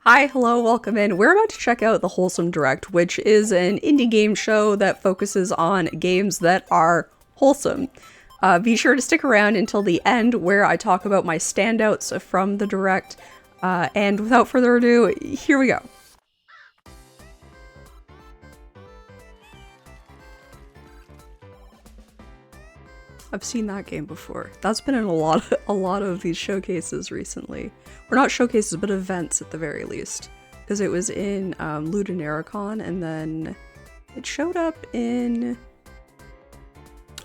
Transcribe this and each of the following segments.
Hi, hello, welcome in. We're about to check out the Wholesome Direct, which is an indie game show that focuses on games that are wholesome. Be sure to stick around until the end where I talk about my standouts from the Direct. And without further ado, here we go. I've seen that game before. That's been in a lot of these showcases recently. Or not showcases, but events at the very least. Because it was in Ludonarracon, and then it showed up in...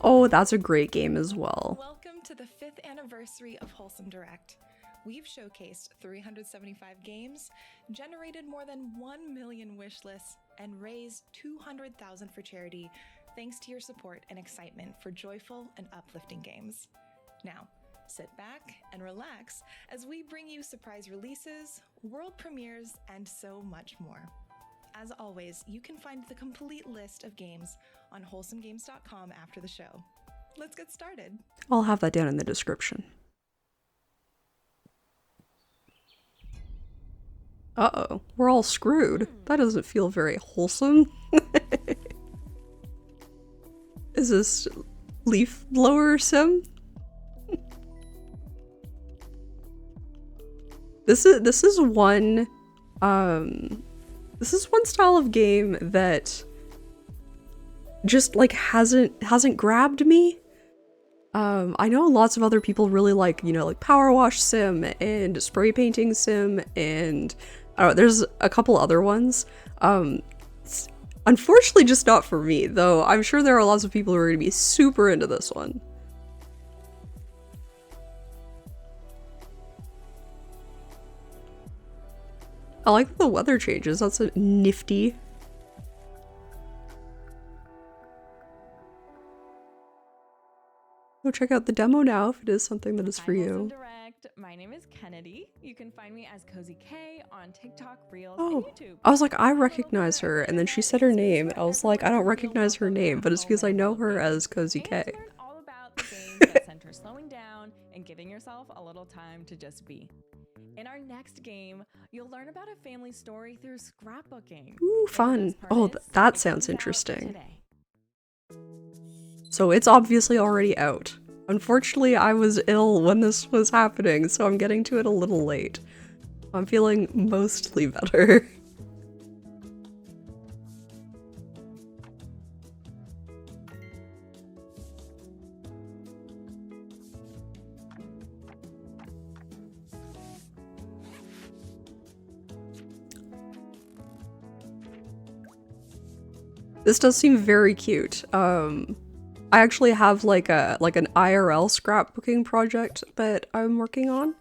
Oh, that's a great game as well. Welcome to the 5th anniversary of Wholesome Direct. We've showcased 375 games, generated more than 1 million wish lists, and raised $200,000 for charity, thanks to your support and excitement for joyful and uplifting games. Now, sit back and relax as we bring you surprise releases, world premieres, and so much more. As always, you can find the complete list of games on wholesomegames.com after the show. Let's get started. I'll have that down in the description. Uh-oh, we're all screwed. That doesn't feel very wholesome. Is this leaf blower sim? This is one style of game that just like hasn't grabbed me. I know lots of other people really like, like Power Wash Sim and Spray Painting Sim, and there's a couple other ones. Unfortunately, just not for me, though I'm sure there are lots of people who are going to be super into this one. I like the weather changes, that's a nifty. Go check out the demo now if it is something that is for you. Direct. My name is Kennedy. You can find me as Cozy K on TikTok, Reels, Oh, and YouTube. I was like, I recognize her, and then she said her name, and I was like, I don't recognize her name, but it's because I know her as Cozy K. Learn all about the games that center slowing down and giving yourself a little time to just be. In our next game, you'll learn about a family story through scrapbooking. Ooh, fun. Oh, that sounds It comes out interesting. today. So it's obviously already out. Unfortunately, I was ill when this was happening, so I'm getting to it a little late. I'm feeling mostly better. This does seem very cute. I actually have like an IRL scrapbooking project that I'm working on.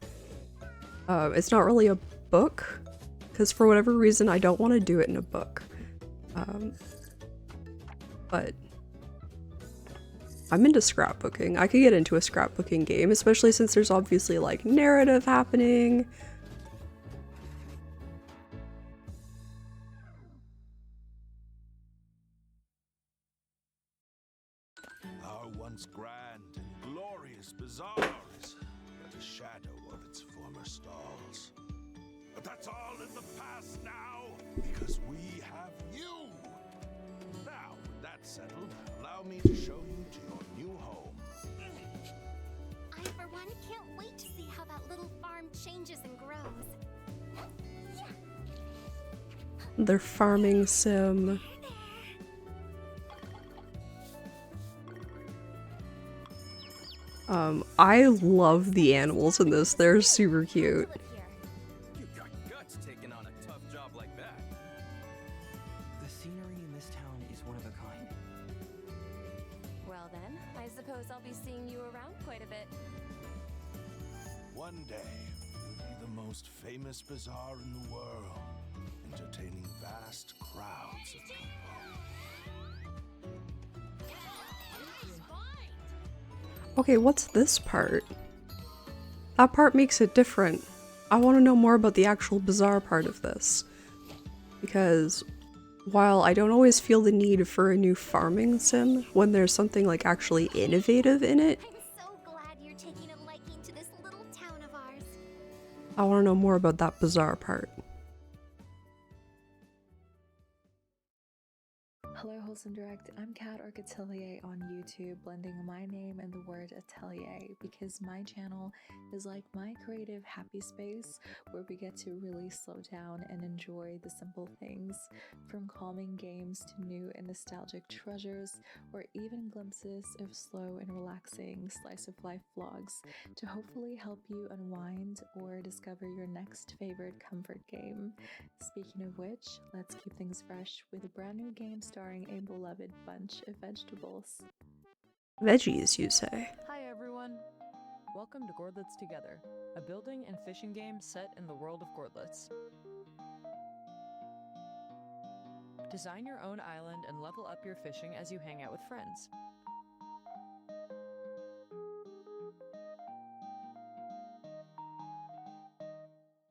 It's not really a book, because for whatever reason I don't want to do it in a book. But I'm into scrapbooking. I could get into a scrapbooking game, especially since there's obviously like narrative happening. Once grand and glorious bazaar is but a shadow of its former stalls. But that's all in the past now, because we have you! Now, with that settled, allow me to show you to your new home. I, for one, can't wait to see how that little farm changes and grows. Their farming sim. I love the animals in this. They're super cute. You got guts taking on a tough job like that. The scenery in this town is one of a kind. Well then, I suppose I'll be seeing you around quite a bit. One day, you'll be the most famous bazaar in the world, entertaining vast crowds of people. Okay, what's this part? That part makes it different. I want to know more about the actual bizarre part of this. Because while I don't always feel the need for a new farming sim when there's something like actually innovative in it, I'm so glad you're taking a liking to this little town of ours. I want to know more about that bizarre part. Hello, Wholesome Direct. I'm Kat or Catelier on YouTube, blending my name and the word atelier because my channel is like my creative happy space where we get to really slow down and enjoy the simple things, from calming games to new and nostalgic treasures, or even glimpses of slow and relaxing slice of life vlogs to hopefully help you unwind or discover your next favorite comfort game. Speaking of which, let's keep things fresh with a brand new game starring a beloved bunch of vegetables. Veggies, you say? Hi everyone! Welcome to Gourdlets Together, a building and fishing game set in the world of Gourdlets. Design your own island and level up your fishing as you hang out with friends.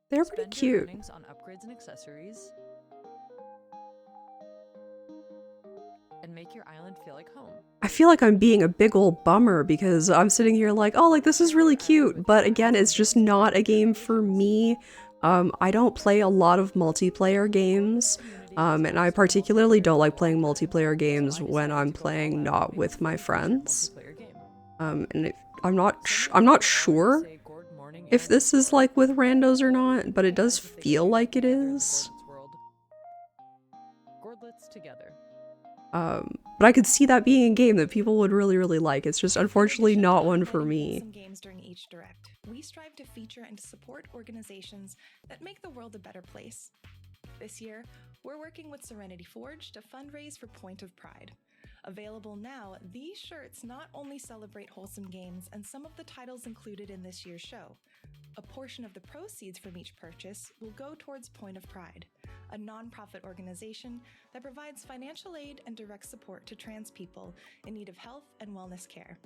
They're pretty Spend your cute. earnings on upgrades and accessories, and make your island feel like home. I feel like I'm being a big old bummer because I'm sitting here like, oh, like this is really cute, but again, it's just not a game for me. I don't play a lot of multiplayer games, and I particularly don't like playing multiplayer games when I'm playing not with my friends. And I'm not sure if this is like with randos or not, but it does feel like it is. Gourdlets Together. But I could see that being a game that people would really, really like. It's just unfortunately not one for me. Wholesome Games during each direct. We strive to feature and to support organizations that make the world a better place. This year, we're working with Serenity Forge to fundraise for Point of Pride. Available now, these shirts not only celebrate Wholesome Games and some of the titles included in this year's show. A portion of the proceeds from each purchase will go towards Point of Pride, a non-profit organization that provides financial aid and direct support to trans people in need of health and wellness care.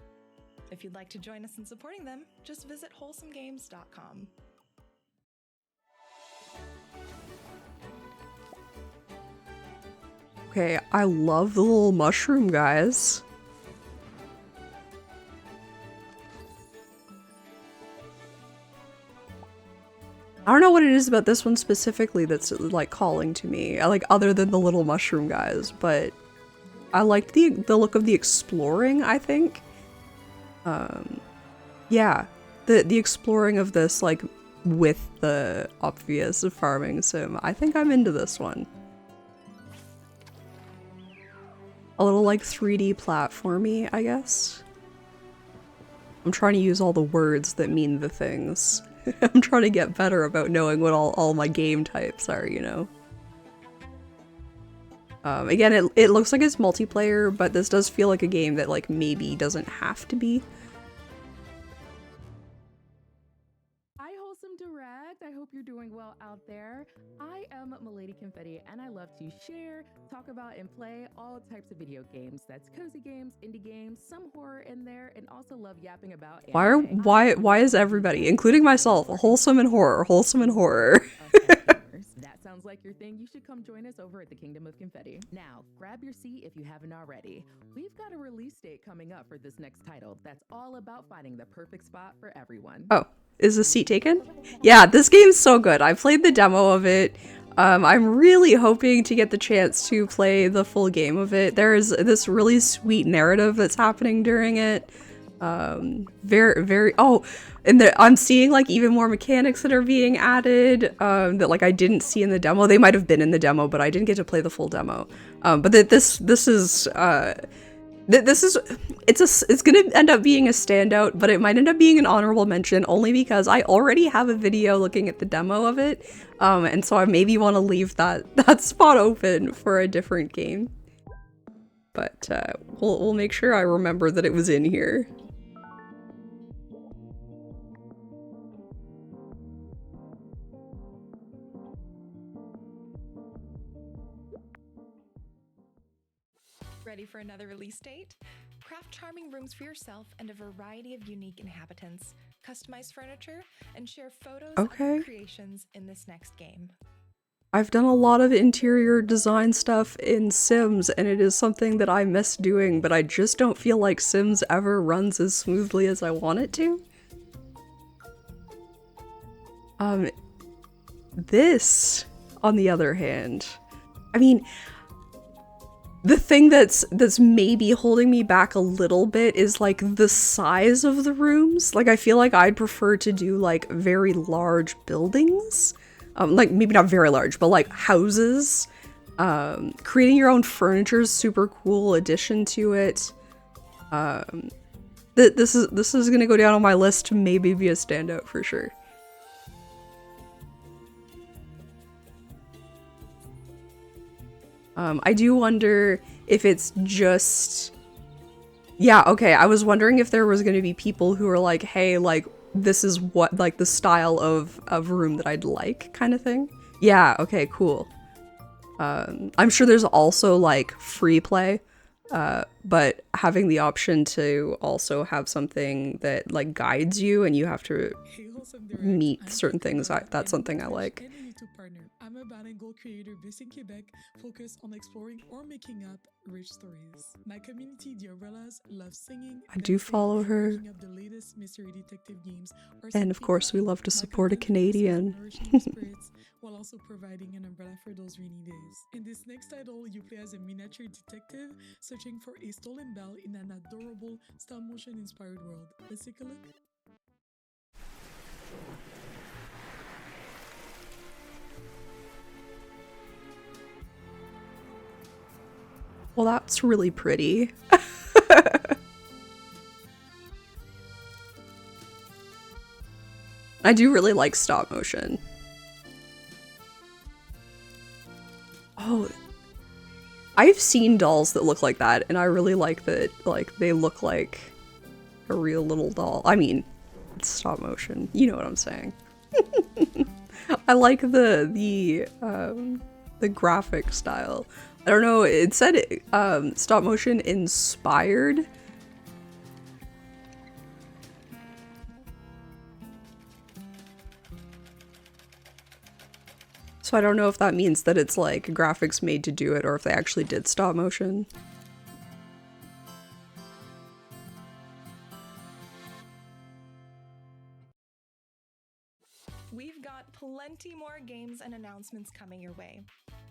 If you'd like to join us in supporting them, just visit wholesomegames.com. Okay, I love the little mushroom guys. I don't know what it is about this one specifically that's like calling to me, like other than the little mushroom guys, but I liked the look of the exploring, I think. Yeah, the exploring of this like with the obvious farming sim. I think I'm into this one. A little like 3D platformy, I guess. I'm trying to use all the words that mean the things. I'm trying to get better about knowing what all my game types are, you know? Again, it looks like it's multiplayer, but this does feel like a game that like maybe doesn't have to be. Hi, Wholesome Direct. I hope you're doing well out there. I am Milady Confetti, and I love to share, talk about, and play all types of video games. That's cozy games, indie games, some horror in there, and also love yapping about anime. Why is everybody, including myself, wholesome and horror? That sounds like your thing. You should come join us over at the Kingdom of Confetti. Now, grab your seat if you haven't already. We've got a release date coming up for this next title that's all about finding the perfect spot for everyone. Oh, is the seat taken? Yeah, this game's so good. I played the demo of it. I'm really hoping to get the chance to play the full game of it. There's this really sweet narrative that's happening during it. And I'm seeing like even more mechanics that are being added that like I didn't see in the demo. They might have been in the demo, but I didn't get to play the full demo. But this is it's gonna end up being a standout, but it might end up being an honorable mention only because I already have a video looking at the demo of it, and so I maybe want to leave that spot open for a different game. But we'll make sure I remember that it was in here. Ready for another release date? Craft charming rooms for yourself and a variety of unique inhabitants, customize furniture, and share photos of your creations in this next game. I've done a lot of interior design stuff in Sims, and it is something that I miss doing, but I just don't feel like Sims ever runs as smoothly as I want it to. This, on the other hand, I mean, The thing that's maybe holding me back a little bit is like the size of the rooms. Like I feel like I'd prefer to do like very large buildings. Like maybe not very large, but like houses. Creating your own furniture is super cool addition to it. This is gonna go down on my list to maybe be a standout for sure. I do wonder if it's just... Yeah, okay, I was wondering if there was going to be people who are like, hey, like, this is what, like, the style of room that I'd like, kind of thing. Yeah, okay, cool. I'm sure there's also, like, free play, but having the option to also have something that, like, guides you and you have to meet certain things, that's something I like. I'm a bilingual creator based in Quebec, focused on exploring or making up rich stories. My community, the Umbrellas, loves singing. I do follow her. The latest mystery detective games, And of course, we love to support a Canadian. while also providing an umbrella for those rainy days. In this next title, you play as a miniature detective searching for a stolen bell in an adorable stop-motion inspired world. Let's take a look. Well, that's really pretty. I do really like stop motion. Oh, I've seen dolls that look like that, and I really like that, like, they look like a real little doll. I mean, it's stop motion. You know what I'm saying. I like the graphic style. I don't know, it said stop motion inspired. So I don't know if that means that it's like graphics made to do it or if they actually did stop motion. We've got plenty more games and announcements coming your way.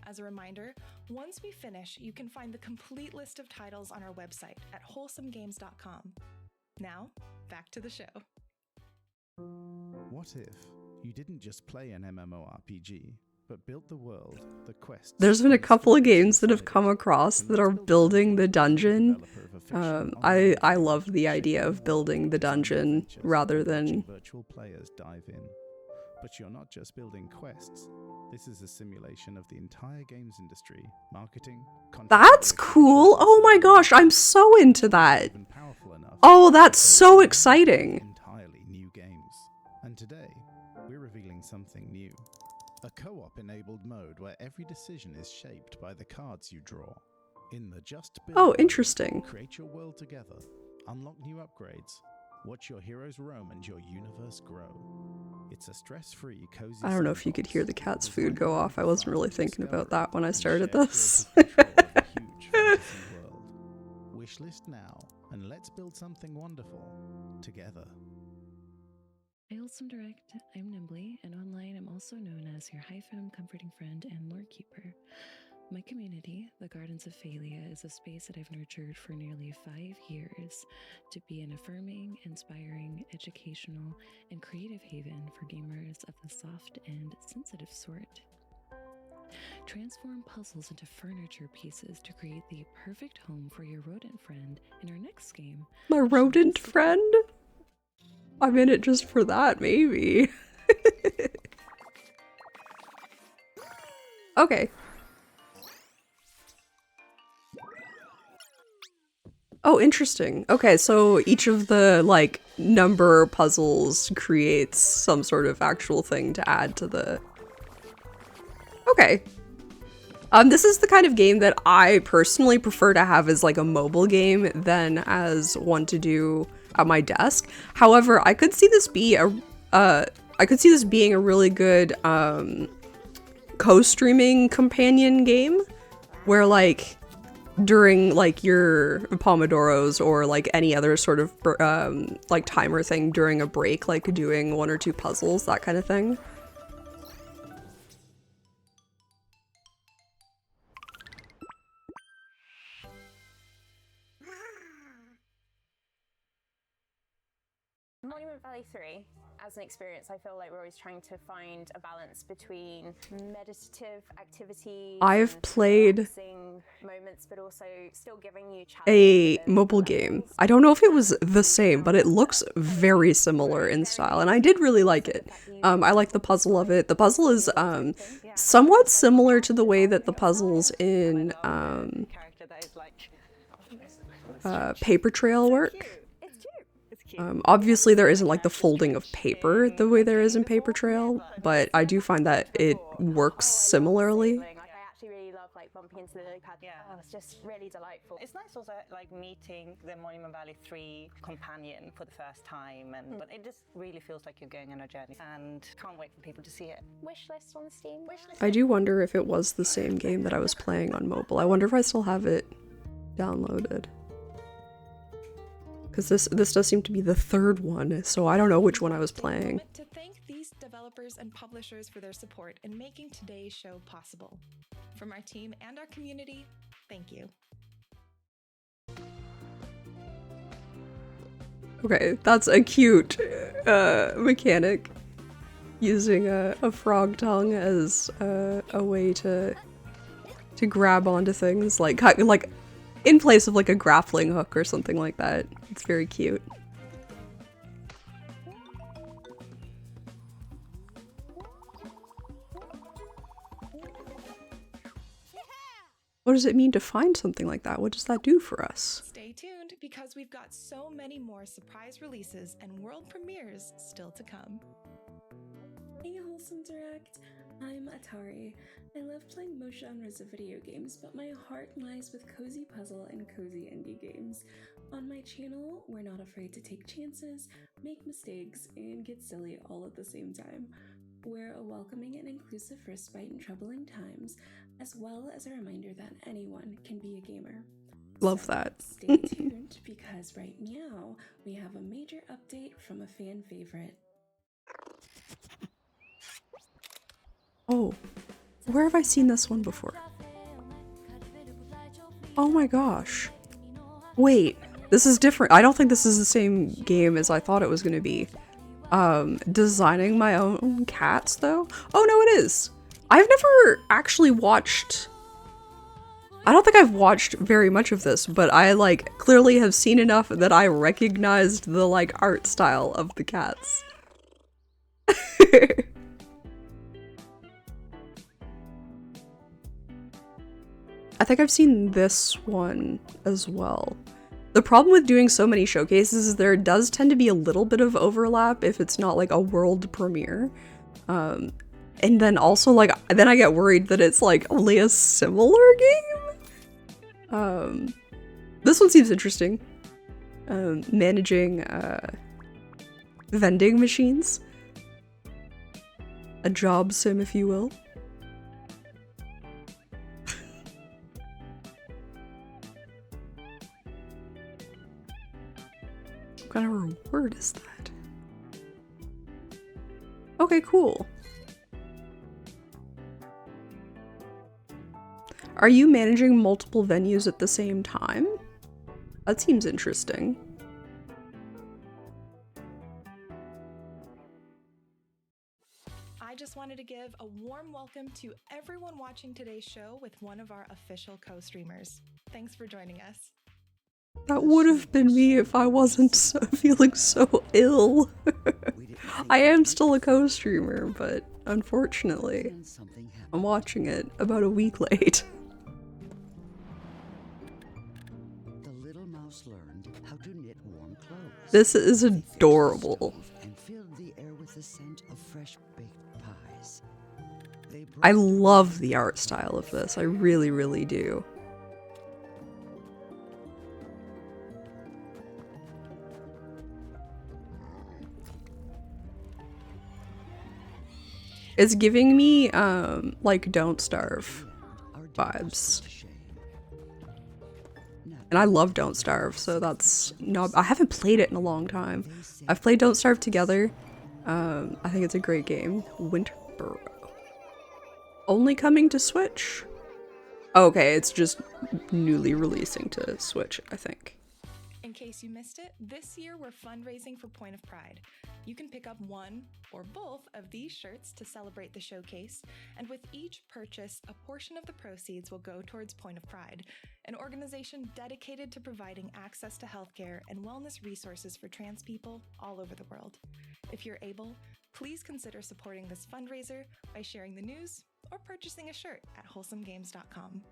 As a reminder, once we finish, you can find the complete list of titles on our website at wholesomegames.com. Now, back to the show. What if you didn't just play an MMORPG, but built the world, the quests? There's been a couple of games that have come across that are building the dungeon. I love the idea of building the dungeon rather than virtual players dive in. But you're not just building quests. This is a simulation of the entire games industry, marketing, That's cool. Oh my gosh, I'm so into that. Oh, that's so exciting. Entirely new games. And today, we're revealing something new. A co-op enabled mode where every decision is shaped by the cards you draw. In the Just Build Oh, interesting. Create your world together, unlock new upgrades, watch your heroes roam and your universe grow. It's a stress-free, cozy. I don't know if you could hear the cat's food go off. I wasn't really thinking about that when I started this. Wishlist now, and let's build something wonderful together. Hi, Wholesome Direct. I'm Nimbly, and online I'm also known as your high-fem comforting friend and lore keeper. My community, the Gardens of Phalia, is a space that I've nurtured for nearly 5 years to be an affirming, inspiring, educational, and creative haven for gamers of the soft and sensitive sort. Transform puzzles into furniture pieces to create the perfect home for your rodent friend in our next game. My rodent friend? I'm in it just for that, maybe. Okay. Oh, interesting. Okay, so each of the, like, number puzzles creates some sort of actual thing to add to the... Okay. This is the kind of game that I personally prefer to have as, like, a mobile game than as one to do at my desk. However, I could see this be being a really good, co-streaming companion game where, like, during like your Pomodoros or like any other sort of like timer thing during a break, like doing 1 or 2 puzzles, that kind of thing. Monument Valley 3, as an experience, I feel like we're always trying to find a balance between meditative activities. I've played moments, but also still giving you a mobile game. I don't know if it was the same, but it looks very similar in style, and I did really like it. I like the puzzle of it. The puzzle is somewhat similar to the way that the puzzles in Paper Trail work. Obviously there isn't like the folding of paper the way there is in Paper Trail, but I do find that it works similarly. I actually really love like bumping into the lily pad. Yeah. Oh, it's just really delightful. It's nice also like meeting the Monument Valley 3 companion for the first time, and but it just really feels like you're going on a journey, and can't wait for people to see it. Wishlist on Steam. I do wonder if it was the same game that I was playing on mobile. I wonder if I still have it downloaded. Because this does seem to be the third one, so I don't know which one I was playing. To thank these developers and publishers for their support in making today's show possible. From our team and our community, thank you. Okay, that's a cute mechanic. Using a frog tongue as a way to grab onto things, like in place of like a grappling hook or something like that. It's very cute. What does it mean to find something like that? What does that do for us? Stay tuned because we've got so many more surprise releases and world premieres still to come. Hey Wholesome Direct, I'm Atari. I love playing most genres of video games, but my heart lies with cozy puzzle and cozy indie games. On my channel, we're not afraid to take chances, make mistakes, and get silly all at the same time. We're a welcoming and inclusive respite in troubling times, as well as a reminder that anyone can be a gamer. Love that. Stay tuned because right now we have a major update from a fan favorite. Oh, where have I seen this one before? Oh my gosh. Wait, this is different. I don't think this is the same game as I thought it was going to be. Designing my own cats, though? Oh no, it is. I've never actually watched... I don't think I've watched very much of this, but I, like, clearly have seen enough that I recognized the, like, art style of the cats. I think I've seen this one as well. The problem with doing so many showcases is there does tend to be a little bit of overlap if it's not like a world premiere. And then also like, then I get worried that it's like only a similar game. This one seems interesting. Managing vending machines. A job sim, if you will. What kind of reward is that? Okay, cool. Are you managing multiple venues at the same time? That seems interesting. I just wanted to give a warm welcome to everyone watching today's show with one of our official co-streamers. Thanks for joining us. That would have been me if I wasn't feeling so ill. I am still a co-streamer, but unfortunately, I'm watching it about a week late. The little mouse learned how to knit warm clothes. This is adorable. And filled the air with the scent of fresh baked pies. I love the art style of this. I really, really do. It's giving me, like, Don't Starve vibes. And I love Don't Starve, so that's... No, I haven't played it in a long time. I've played Don't Starve together. I think it's a great game. Winter Burrow. Only coming to Switch? Okay, it's just newly releasing to Switch, I think. In case you missed it, this year we're fundraising for Point of Pride. You can pick up one or both of these shirts to celebrate the showcase, and with each purchase, a portion of the proceeds will go towards Point of Pride, an organization dedicated to providing access to healthcare and wellness resources for trans people all over the world. If you're able, please consider supporting this fundraiser by sharing the news or purchasing a shirt at wholesomegames.com.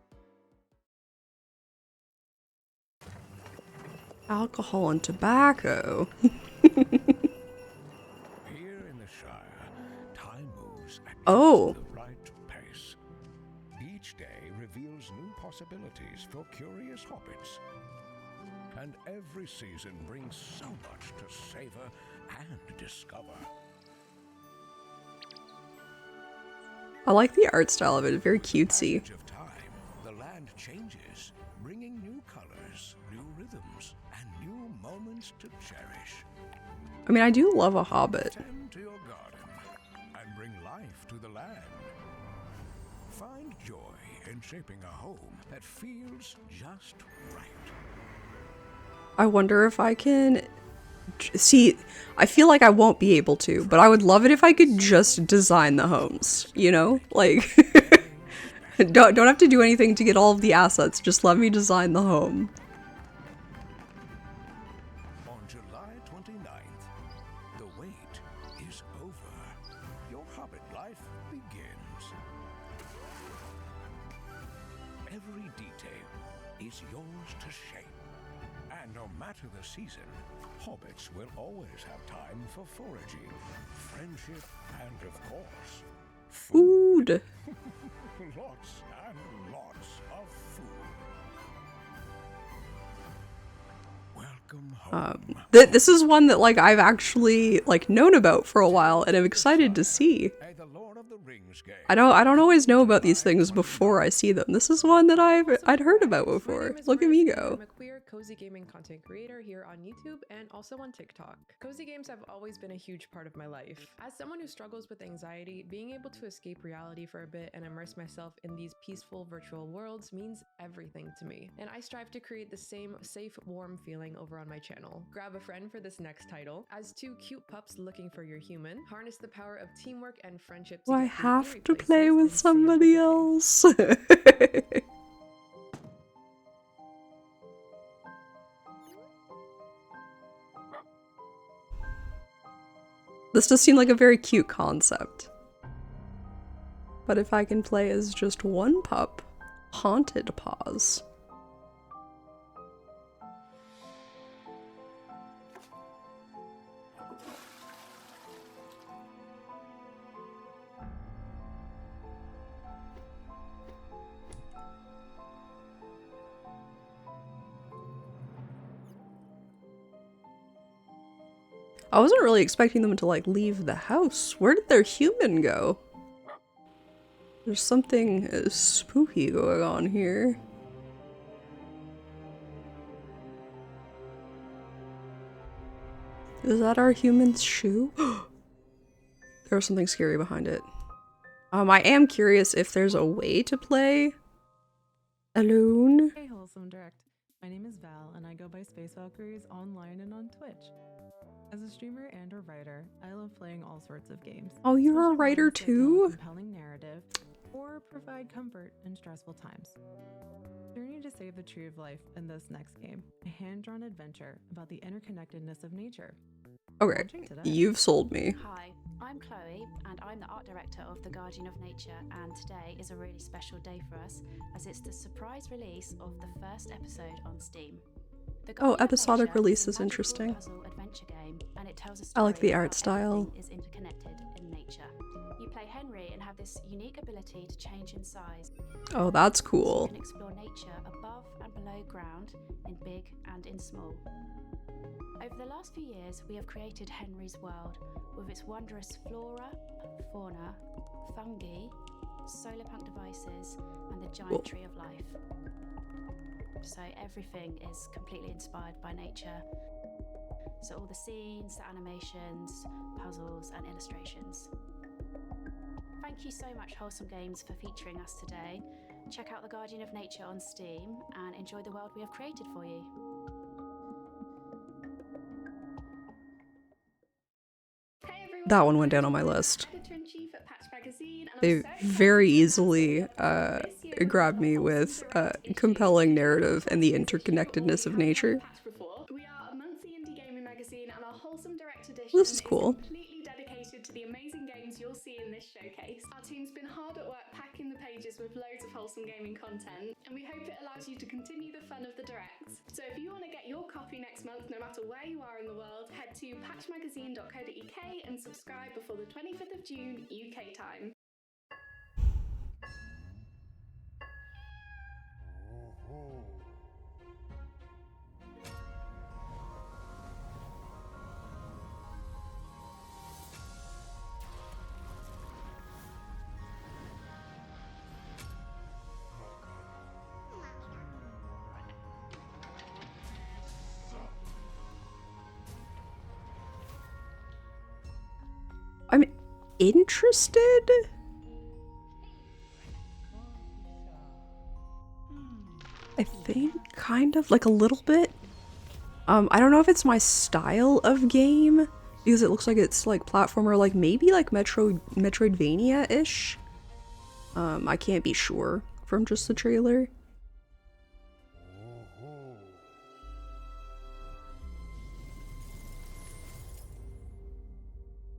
Alcohol and tobacco. Here in the Shire, time moves at Oh. just the right pace. Each day reveals new possibilities for curious hobbits. And every season brings so much to savor and discover. I like the art style of it, very cutesy. Passage of time, the land changes, bringing new colors, new rhythms, and new moments to cherish. I mean, I do love a Hobbit. Tend to your garden and bring life to the land. Find joy in shaping a home that feels just right. I wonder if I can... See, I feel like I won't be able to, but I would love it if I could just design the homes, you know? Like, don't have to do anything to get all of the assets, just let me design the home. On July 29th, the wait is over. Your Hobbit life begins. Every detail is yours to shape. And no matter the season, hobbits will always have time for foraging, friendship, and of course, Food. lots and lots of food. Welcome home. This is one that, like, I've actually, like, known about for a while, and I'm excited to see. The Lord of the Rings game. I don't always know about these things before I see them. This is one that I'd heard about before. Look at me go. I'm a queer cozy gaming content creator here on YouTube and also on TikTok. Cozy games have always been a huge part of my life. As someone who struggles with anxiety, being able to escape reality for a bit and immerse myself in these peaceful virtual worlds means everything to me. And I strive to create the same safe, warm feeling over on my channel. Grab a friend for this next title. As two cute pups looking for your human, harness the power of teamwork and friendship to Do I get through have eerie to places play with and save the somebody day. else? This does seem like a very cute concept. But if I can play as just one pup, Haunted Paws. I wasn't really expecting them to, like, leave the house. Where did their human go? There's something spooky going on here. Is that our human's shoe? There was something scary behind it. I am curious if there's a way to play alone. Hey Wholesome Direct, my name is Val and I go by Space Valkyries online and on Twitch. As a streamer and a writer, I love playing all sorts of games. Oh, you're a especially writer ones that tell a too? compelling narrative or provide comfort in stressful times. Journey to save the tree of life in this next game, a hand-drawn adventure about the interconnectedness of nature. Okay, you've sold me. Hi, I'm Chloe, and I'm the art director of The Guardian of Nature, and today is a really special day for us, as it's the surprise release of the first episode on Steam. The Oh, Guardian of episodic Nature release is is a magical interesting. puzzle adventure game, and it tells a I story like the about art style. everything is interconnected in nature. You play Henry and have this unique ability to change in size. Oh, that's So you cool. can explore nature above and below ground, in big and in small. Over the last few years, we have created Henry's world with its wondrous flora, fauna, fungi, solar punk devices, and the giant Cool. tree of life. So everything is completely inspired by nature. So all the scenes, the animations, puzzles, and illustrations. Thank you so much, Wholesome Games, for featuring us today. Check out The Guardian of Nature on Steam and enjoy the world we have created for you. that one went down on my list. Editor-in-Chief at Patch Magazine, and I'm They so excited very to easily this year grabbed me with compelling narrative and the interconnectedness of nature. before. We are a monthly indie gaming magazine, and our Wholesome Direct edition This is cool. completely dedicated to the amazing games you'll see in this showcase. Our team's been hard at work packing the pages with loads of wholesome gaming content, and we hope it allows you to continue the fun of the Direct. So if you want to get your copy next month, no matter where you are in the world, head to patchmagazine.co.uk and subscribe before the 25th of June UK time. I'm interested. I think kind of like a little bit. I don't know if it's my style of game because it looks like it's like platformer, like maybe like Metroidvania-ish. I can't be sure from just the trailer.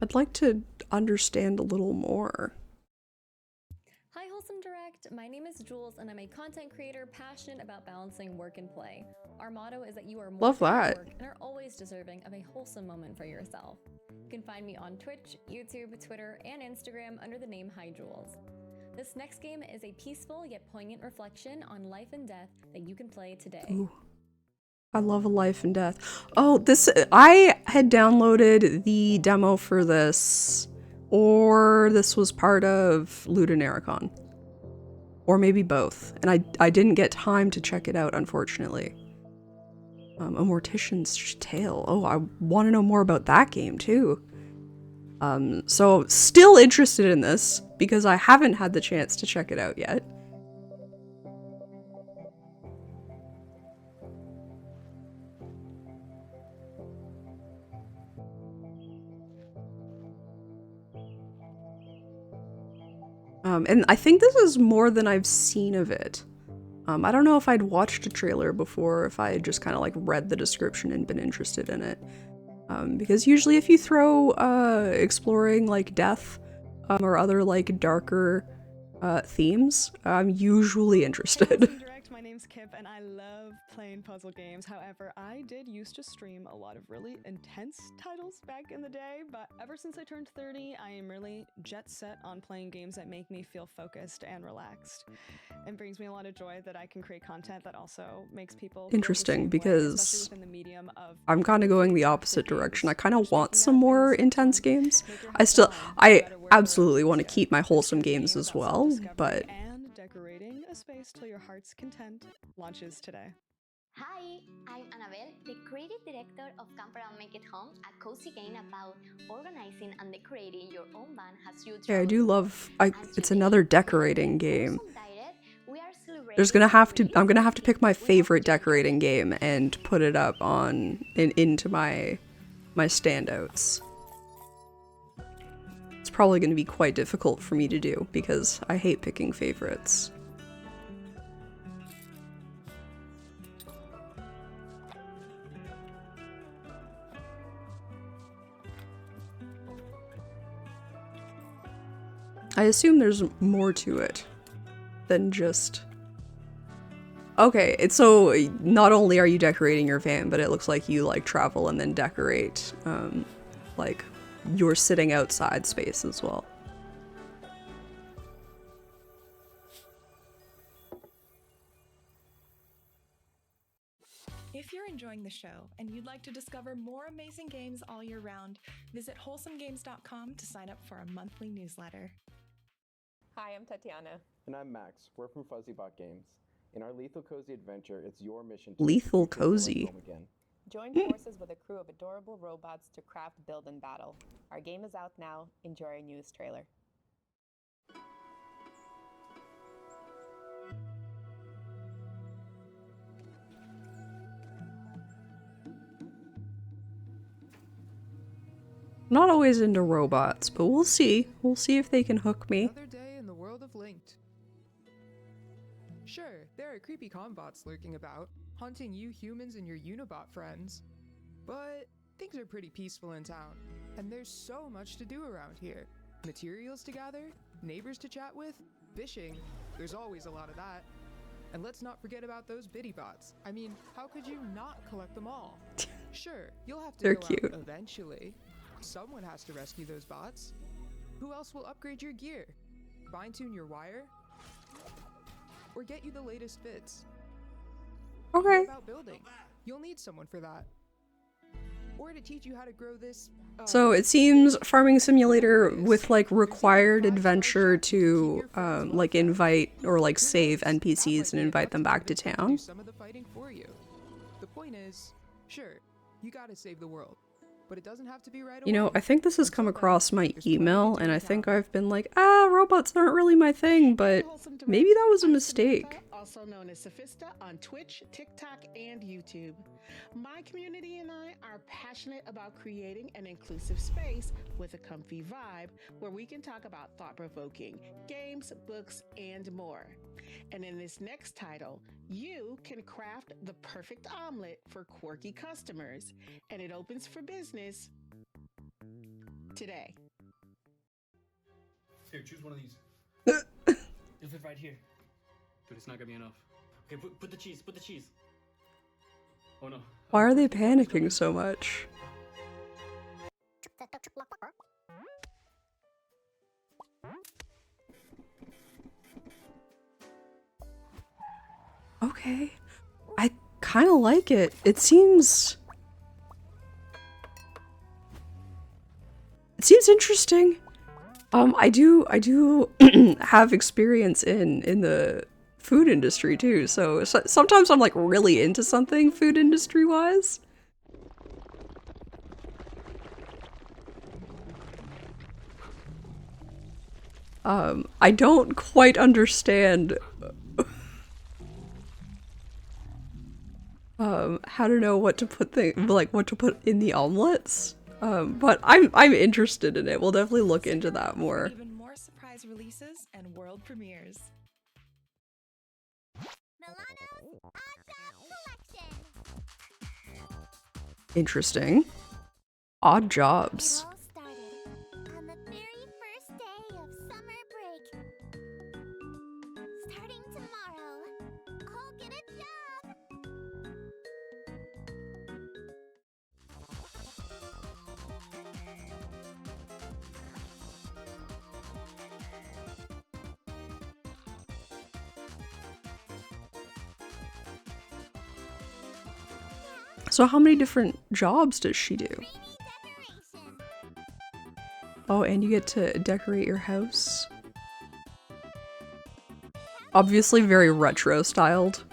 I'd like to understand a little more. Hi Wholesome Direct, my name is Jules and I'm a content creator passionate about balancing work and play. Our motto is that you are more Love than your that. work and are always deserving of a wholesome moment for yourself. You can find me on Twitch, YouTube, Twitter, and Instagram under the name Hi Jules. This next game is a peaceful yet poignant reflection on life and death that you can play today. Ooh. I love a life and death. Oh, this, I had downloaded the demo for this, or this was part of Ludonarracon. Or maybe both. And I didn't get time to check it out, unfortunately. A Mortician's Tale. Oh, I want to know more about that game, too. So, still interested in this, because I haven't had the chance to check it out yet. And I think this is more than I've seen of it. I don't know if I'd watched a trailer before, if I had just kind of like read the description and been interested in it. Because usually if you throw exploring like death or other like darker themes, I'm usually interested. Wholesome Direct, my name's Kip and I love playing puzzle games. However, I did used to stream a lot of really intense titles back in the day, but ever since I turned 30, I am really jet set on playing games that make me feel focused and relaxed. It brings me a lot of joy that I can create content that also makes people feel Interesting, the same way, because especially within the medium of I'm kind of going the opposite direction. I kind of want some more intense games. I absolutely want to keep my wholesome games as well, but and decorating a space till your heart's content launches today. Hi, I'm Annabelle, the creative director of Camp Around Make It Home, a cozy game about organizing and decorating your own van as you yeah, I travel. do love. It's another decorating game. We are celebrating There's gonna have to. I'm gonna have to pick my favorite decorating game and put it up on into my standouts. It's probably gonna be quite difficult for me to do because I hate picking favorites. I assume there's more to it than just... Okay, it's so not only are you decorating your van, but it looks like you like travel and then decorate like your sitting outside space as well. If you're enjoying the show and you'd like to discover more amazing games all year round, visit wholesomegames.com to sign up for a monthly newsletter. Hi, I'm Tatiana. And I'm Max. We're from FuzzyBot Games. In our Lethal Cozy adventure, it's your mission to Lethal Cozy. home again. Join forces with a crew of adorable robots to craft, build, and battle. Our game is out now. Enjoy our newest trailer. Not always into robots, but we'll see. We'll see if they can hook me. Another day in the world of Linked. Sure, there are creepy combots lurking about, haunting you humans and your Unibot friends. But things are pretty peaceful in town, and there's so much to do around here. Materials to gather, neighbors to chat with, fishing. There's always a lot of that. And let's not forget about those biddy bots. I mean, how could you not collect them all? Sure, you'll have to They're go cute. out eventually. Someone has to rescue those bots. Who else will upgrade your gear? Fine-tune your wire? Or get you the latest fits? Okay. What about building? You'll need someone for that. Or to teach you how to grow this... So it seems Farming Simulator with like required adventure to like invite or like save NPCs and invite them back to town. Some of the fighting for you. The point is, sure, you gotta save the world, but it doesn't have to be right away. You know, I think this has come across my email, and I think I've been like, robots aren't really my thing, but maybe that was a mistake. Also known as Sophista on Twitch, TikTok, and YouTube. My community and I are passionate about creating an inclusive space with a comfy vibe where we can talk about thought-provoking games, books, and more. And in this next title, you can craft the perfect omelet for quirky customers, and it opens for business today. Here, choose one of these. It'll fit right here. But it's not gonna be enough. Okay, put the cheese, put the cheese. Oh no. Why are they panicking so much? Okay. I kind of like it. It seems interesting. I do have experience in the food industry too, so sometimes I'm like really into something food industry wise. I don't quite understand how to know what to put what to put in the omelets. But I'm interested in it. We'll definitely look into that more. Even more surprise releases and world premieres. Interesting. Odd jobs. On the very first day of summer break. Starting tomorrow, I'll get a job. So how many different jobs does she do? Oh, and you get to decorate your house. Obviously very retro styled.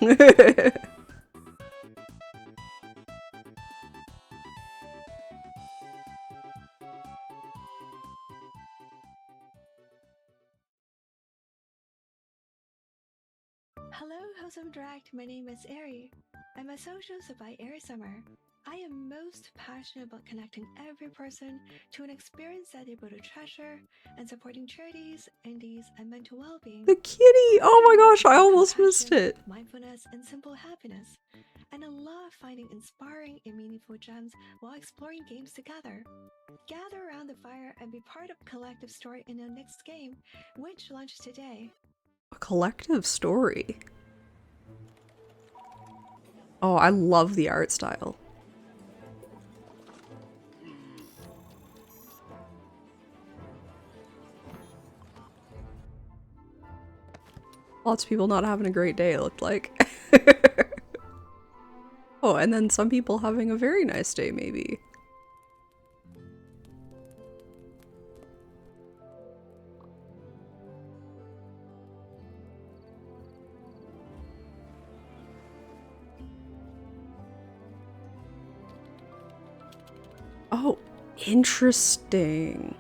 Hello, Wholesome Direct. My name is Ari. I'm a social by Ari Summer. I am most passionate about connecting every person to an experience that they're able to treasure and supporting charities, indies, and mental well-being. The kitty! Oh my gosh, I almost missed it. Mindfulness and simple happiness. And I love finding inspiring and meaningful gems while exploring games together. Gather around the fire and be part of a collective story in our next game, which launches today. A collective story. Oh, I love the art style. Lots of people not having a great day, it looked like. Oh, and then some people having a very nice day, maybe. Oh, interesting.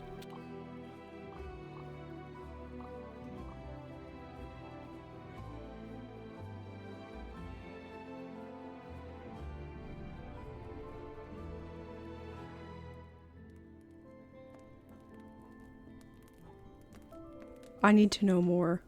I need to know more.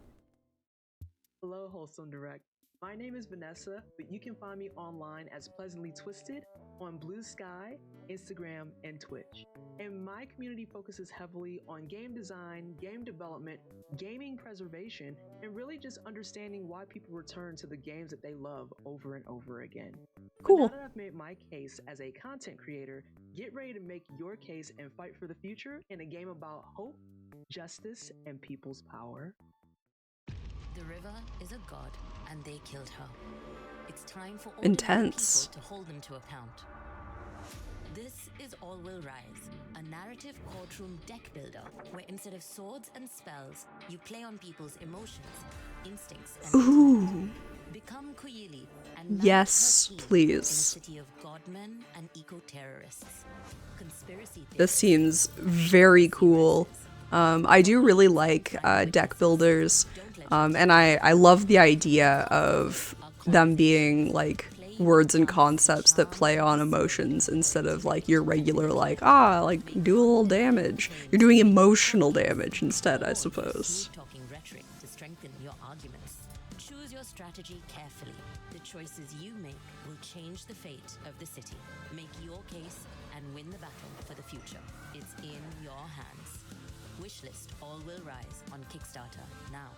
Hello, Wholesome Direct. My name is Vanessa, but you can find me online as Pleasantly Twisted on Blue Sky, Instagram, and Twitch. And my community focuses heavily on game design, game development, gaming preservation, and really just understanding why people return to the games that they love over and over again. Cool. But now that I've made my case as a content creator, get ready to make your case and fight for the future in a game about hope, justice, and people's power. The river is a god, and they killed her. It's time for all Intense. people to hold them to account. This is All Will Rise, a narrative courtroom deck builder where instead of swords and spells, you play on people's emotions, instincts, and Ooh. become Kuyili and manage Yes, her team please. in a city of godmen and eco-terrorists. Conspiracy This seems very cool. I do really like deck builders, and I love the idea of them being like words and concepts that play on emotions instead of like your regular like do a little damage. You're doing emotional damage instead, I suppose. talking rhetoric to strengthen your arguments. Choose your strategy carefully. The choices you make will change the fate of the city. Make your case and win the battle for the future. It's in your hands. Wishlist All Will Rise on Kickstarter now.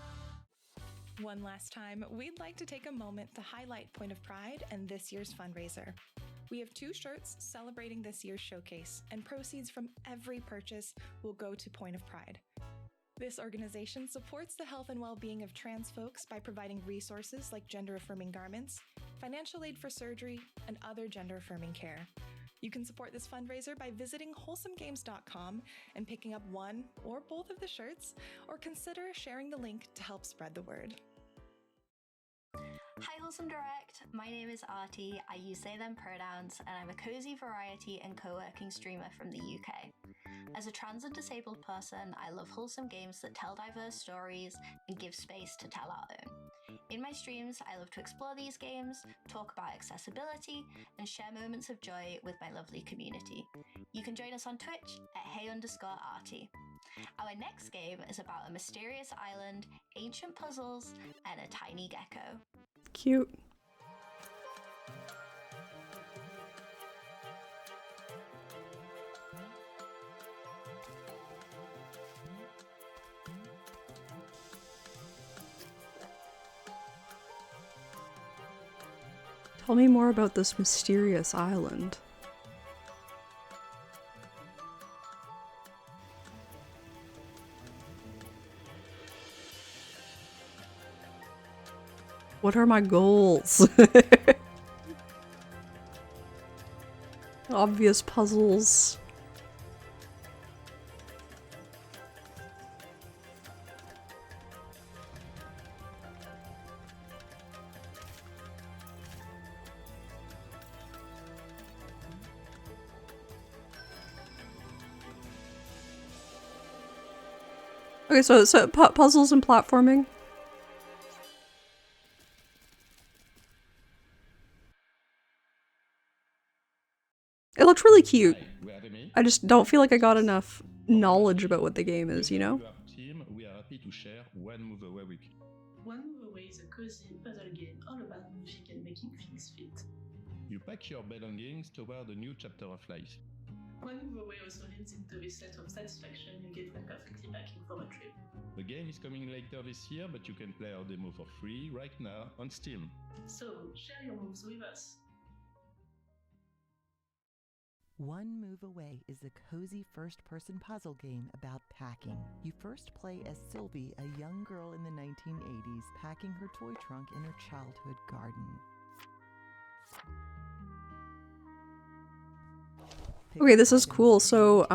One last time, we'd like to take a moment to highlight Point of Pride and this year's fundraiser. We have 2 shirts celebrating this year's showcase, and proceeds from every purchase will go to Point of Pride. This organization supports the health and well-being of trans folks by providing resources like gender-affirming garments, financial aid for surgery, and other gender-affirming care. You can support this fundraiser by visiting wholesomegames.com and picking up one or both of the shirts, or consider sharing the link to help spread the word. Hi Wholesome Direct, my name is Artie, I use they them pronouns, and I'm a cozy variety and co-working streamer from the UK. As a trans and disabled person, I love wholesome games that tell diverse stories and give space to tell our own. In my streams, I love to explore these games, talk about accessibility, and share moments of joy with my lovely community. You can join us on Twitch at hey_Artie. Our next game is about a mysterious island, ancient puzzles, and a tiny gecko. Cute. Tell me more about this mysterious island. What are my goals? Obvious puzzles. Okay, so puzzles and platforming. It looked really cute. I just don't feel like I got enough knowledge about what the game is, you know? Team, we are happy to share One Move Away with you. One Move Away is a cozy puzzle game all about moving and making things fit. You pack your belongings toward a new chapter of life. One Move Away also leads into a sense of satisfaction you get when perfectly packing for a trip. The game is coming later this year, but you can play our demo for free right now on Steam. So, share your moves with us. One Move Away is a cozy first-person puzzle game about packing. You first play as Sylvie, a young girl in the 1980s, packing her toy trunk in her childhood garden. Okay, this is cool. So,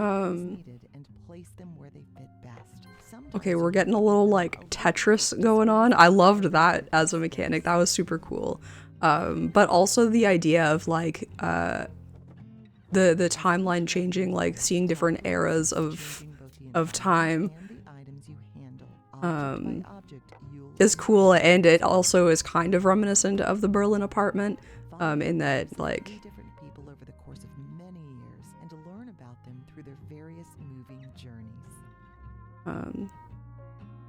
okay, we're getting a little like Tetris going on. I loved that as a mechanic. That was super cool. But also the idea of like the timeline changing, like seeing different eras of time is cool, and it also is kind of reminiscent of the Berlin apartment in that like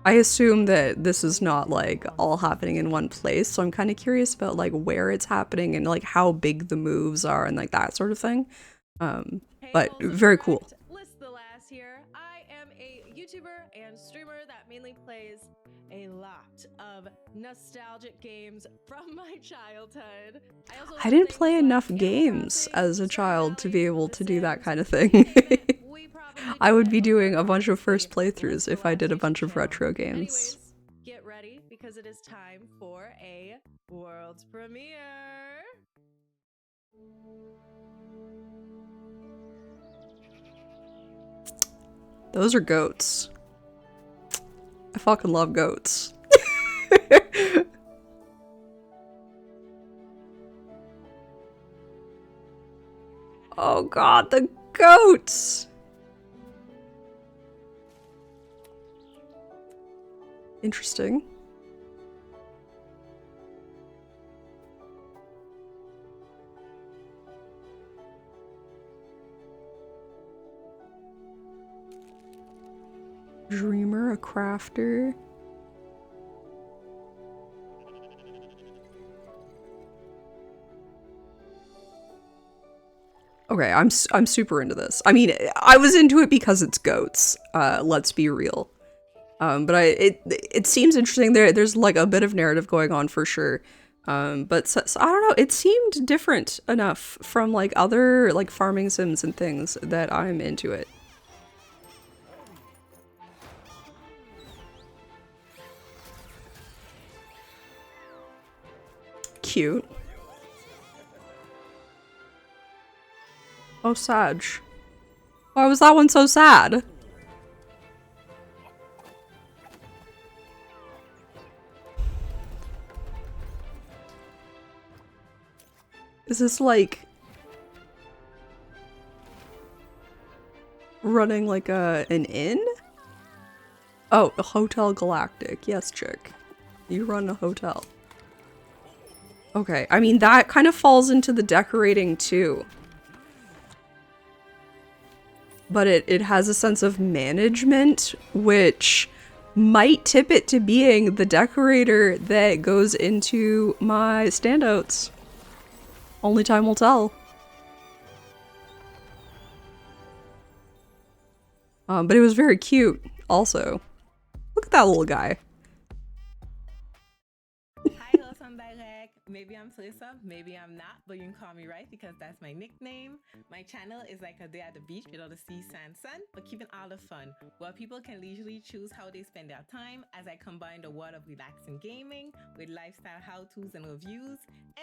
I assume that this is not like all happening in one place, so I'm kind of curious about like where it's happening and like how big the moves are and like that sort of thing. But very cool. List the last here. I am a YouTuber and streamer that mainly plays a lot of nostalgic games from my childhood. I didn't play enough games as a child to be able to do that kind of thing. I would be doing a bunch of first playthroughs if I did a bunch of retro games. Get ready because it is time for a world premiere. Those are goats. I fucking love goats. Oh god, the goats! Interesting. Dreamer, a crafter. Okay, I'm super into this. I mean, I was into it because it's goats. Let's be real. But it seems interesting. There's like a bit of narrative going on for sure. But so I don't know. It seemed different enough from like other like farming sims and things that I'm into it. Cute. Oh, Sag. Why was that one so sad? Is this like running like an inn? Oh, a Hotel Galactic. Yes, chick. You run a hotel. Okay, I mean that kind of falls into the decorating too. But it has a sense of management, which might tip it to being the decorator that goes into my standouts. Only time will tell. But it was very cute, also. Look at that little guy. Hi, Wholesome Direct. Maybe I'm Felissa, maybe I'm not, but you can call me right because that's my nickname. My channel is like a day at the beach with all the sea, sand, sun, but keeping all the fun, where people can leisurely choose how they spend their time as I combine the world of relaxing gaming with lifestyle how-tos and reviews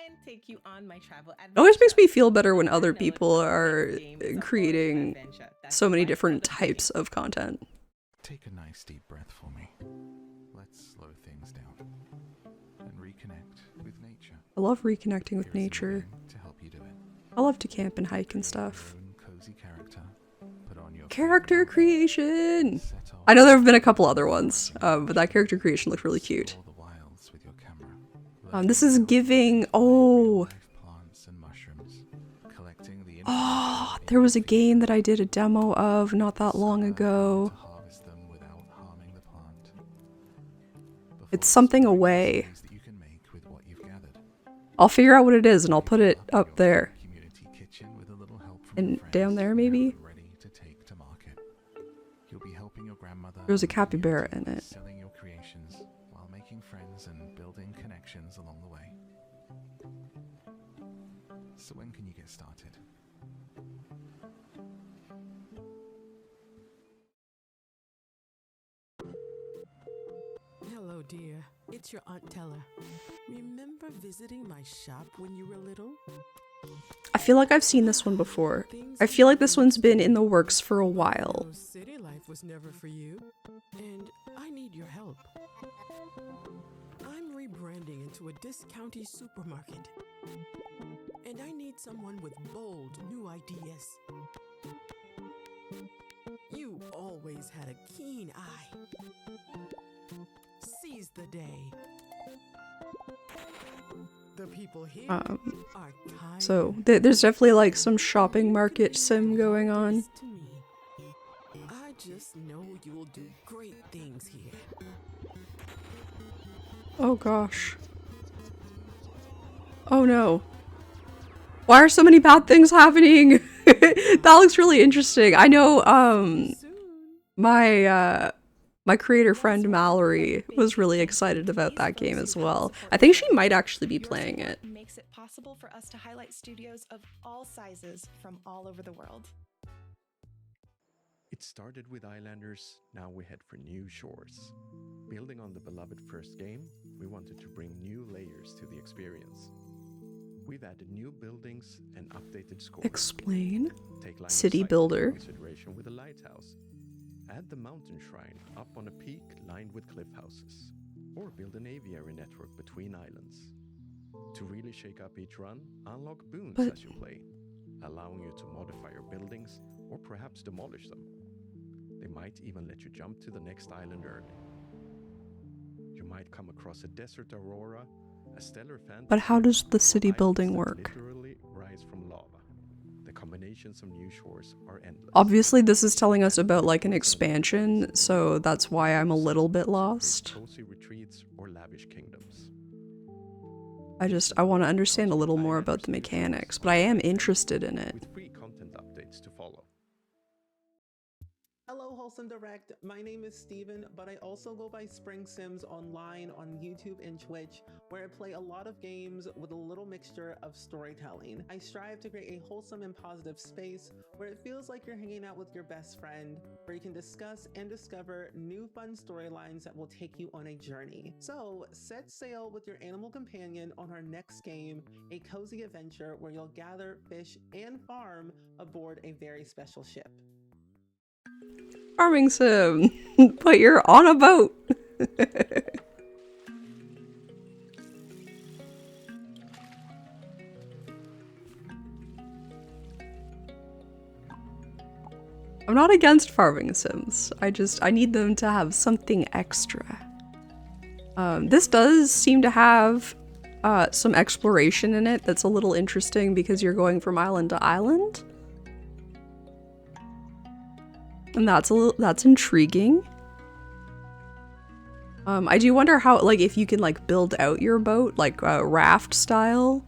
and take you on my travel adventure. It always makes me feel better when other people are creating so many different types of content. Take a nice deep breath for me. Let's slow things down and reconnect with nature. I love reconnecting with nature. To help you do it. I love to camp and hike and stuff. Cozy character. Put on your Character creation! I know there have been a couple other ones, but that character creation looked really cute. This is giving... Oh! Oh, there was a game that I did a demo of not that long ago. It's something away. I'll figure out what it is and I'll put it up there. And down there, maybe? There's a capybara in it. Selling your creations while making friends and building connections along the way. So when can you get started? Hello, dear. It's your Aunt Tella. Remember visiting my shop when you were little? I feel like I've seen this one before. I feel like this one's been in the works for a while. City life was never for you, and I need your help. I'm rebranding into a discounty supermarket, and I need someone with bold new ideas. You always had a keen eye. Seize the day. The people here are kind. So there's definitely like some shopping market sim going on. I just know you'll do great things here. Oh gosh. Oh no. Why are so many bad things happening? That looks really interesting. I know, my creator friend Mallory was really excited about that game as well. I think she might actually be playing it. Makes it possible for us to highlight studios of all sizes from all over the world. It started with Islanders, now we head for new shores. Building on the beloved first game, we wanted to bring new layers to the experience. We've added new buildings and updated scores. Explain. Take line of City sight builder. into consideration with a lighthouse. Add the mountain shrine up on a peak lined with cliff houses. Or build an aviary network between islands. To really shake up each run, unlock boons as you play, allowing you to modify your buildings or perhaps demolish them. They might even let you jump to the next island early. You might come across a desert aurora, a stellar fantasy. But how does the city building work? Literally rise from lava. The combinations of new shores are endless. Obviously, this is telling us about like an expansion, so that's why I'm a little bit lost. Cozy retreats or lavish kingdoms. I want to understand a little more about the mechanics, but I am interested in it. With free content updates to follow. Hello, Wholesome Direct. My name is Steven, but I also go by Spring Sims online on YouTube and Twitch, where I play a lot of games with a little mixture of storytelling. I strive to create a wholesome and positive space where it feels like you're hanging out with your best friend, where you can discuss and discover new fun storylines that will take you on a journey. So, set sail with your animal companion on our next game, a cozy adventure where you'll gather, fish, and farm aboard a very special ship. Farming sim, but you're on a boat. I'm not against farming sims. I need them to have something extra. This does seem to have some exploration in it that's a little interesting because you're going from island to island. And that's intriguing. I do wonder how, like, if you can, like, build out your boat, like, raft style.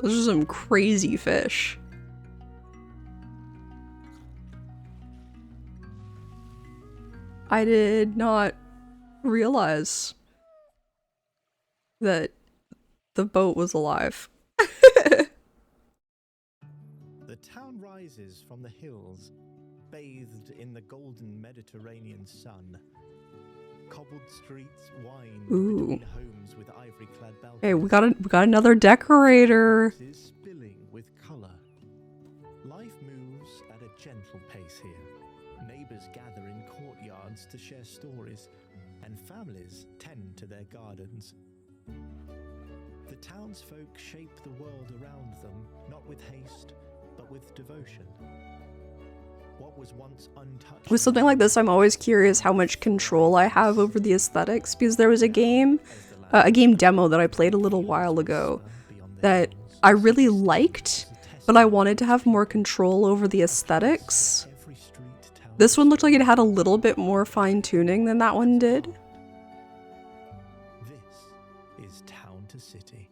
Those are some crazy fish. I did not realize that the boat was alive. The town rises from the hills, bathed in the golden Mediterranean sun. Cobbled streets wind between homes with ivory-clad balconies. Hey, we got another decorator. Spilling with color. Life moves at a gentle pace here. Neighbors gather in courtyards to share stories, and families tend to their gardens. The townsfolk shape the world around them, not with haste, but with devotion. What was once untouched. With something like this, I'm always curious how much control I have over the aesthetics, because there was a game demo that I played a little while ago that I really liked, but I wanted to have more control over the aesthetics. This one looked like it had a little bit more fine-tuning than that one did. This is Town to City.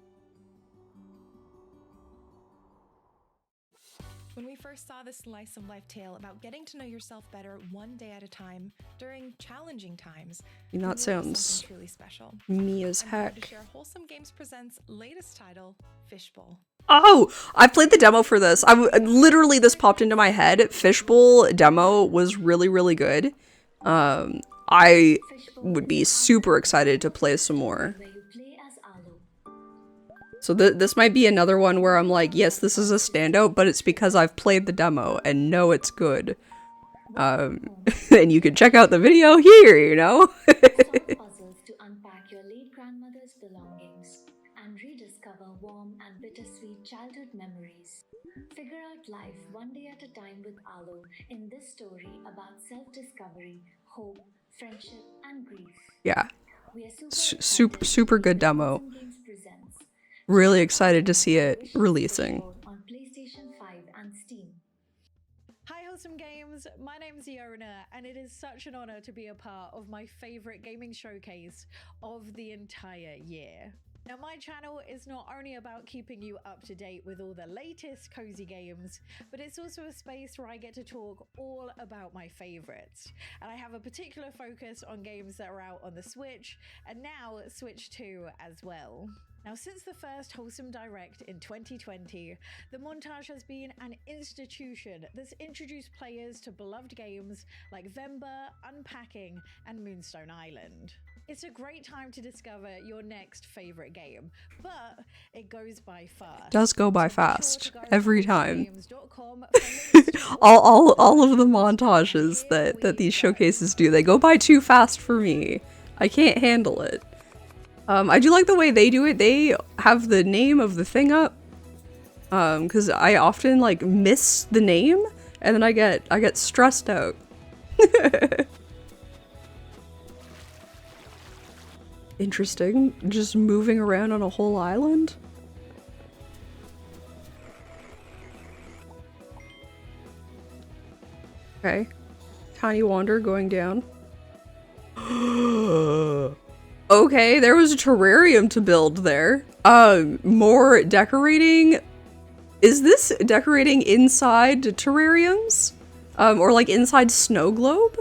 When we first saw this slice of life tale about getting to know yourself better one day at a time during challenging times, That sounds something truly special. me as I'm proud heck. to share Wholesome Games presents latest title, Fishbowl. Oh, I played the demo for this. Literally this popped into my head. Fishbowl demo was really, really good. I would be super excited to play some more. So this might be another one where I'm like, yes, this is a standout, but it's because I've played the demo and know it's good. And you can check out the video here, you know? Puzzles to unpack your late grandmother's belongings and rediscover warm and bittersweet childhood memories. Figure out life one day at a time with Alo in this story about self-discovery, hope, friendship, and grief. Yeah. We are Super good demo. Really excited to see it releasing. on PlayStation 5 and Steam. Hi, Wholesome Games, my name's Iona, and it is such an honor to be a part of my favorite gaming showcase of the entire year. Now, my channel is not only about keeping you up to date with all the latest cozy games, but it's also a space where I get to talk all about my favorites. And I have a particular focus on games that are out on the Switch, and now Switch 2 as well. Now, since the first Wholesome Direct in 2020, the montage has been an institution that's introduced players to beloved games like Vember, Unpacking, and Moonstone Island. It's a great time to discover your next favorite game, but it goes by fast. Does go by fast every time. all of the montages that these showcases do, they go by too fast for me. I can't handle it. I do like the way they do it. They have the name of the thing up, because I often like miss the name and then I get stressed out. Interesting. Just moving around on a whole island. Okay. Tiny Wander going down. Okay, there was a terrarium to build there. More decorating. Is this decorating inside terrariums? Or like inside snow globe?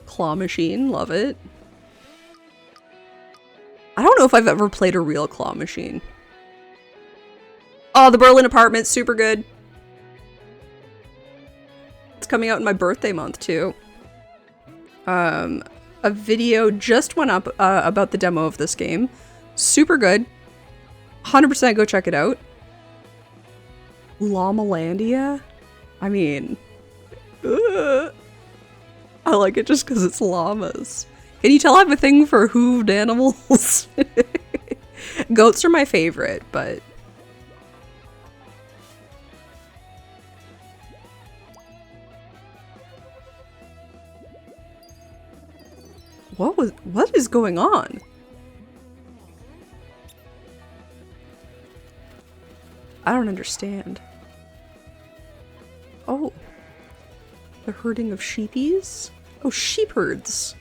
Claw machine, love it. I don't know if I've ever played a real claw machine. Oh, the Berlin apartment, super good. It's coming out in my birthday month too. A video just went up about the demo of this game. Super good. 100% go check it out. Llamalandia? I mean... I like it just because it's llamas. Can you tell I have a thing for hooved animals? Goats are my favorite, but... What is going on? I don't understand. Oh. The herding of sheepies? Oh, sheep herds.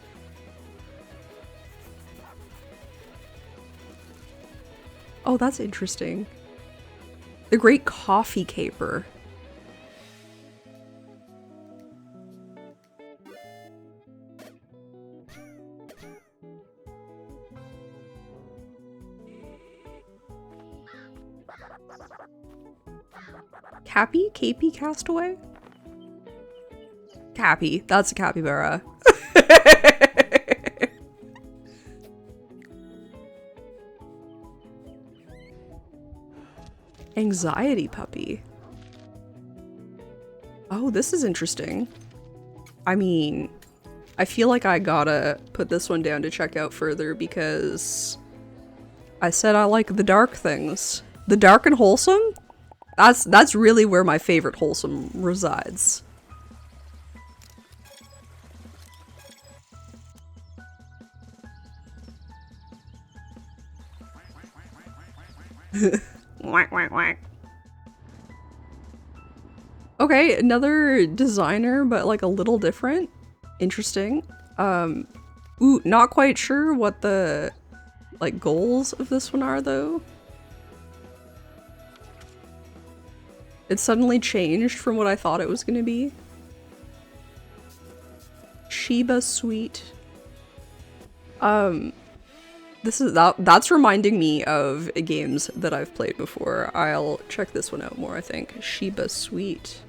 Oh, that's interesting. The Great Coffee Caper. Cappy? Capy Castaway? Cappy. That's a capybara. Anxiety puppy. Oh, this is interesting. I mean, I feel like I gotta put this one down to check out further because I said I like the dark things. The dark and wholesome? That's really where my favorite wholesome resides. Whack, whack, whack. Okay, another designer, but like a little different. Interesting. Ooh, not quite sure what the like goals of this one are though. It suddenly changed from what I thought it was gonna be. Sheba Sweet. That's reminding me of games that I've played before. I'll check this one out more, I think. Sheba Sweet.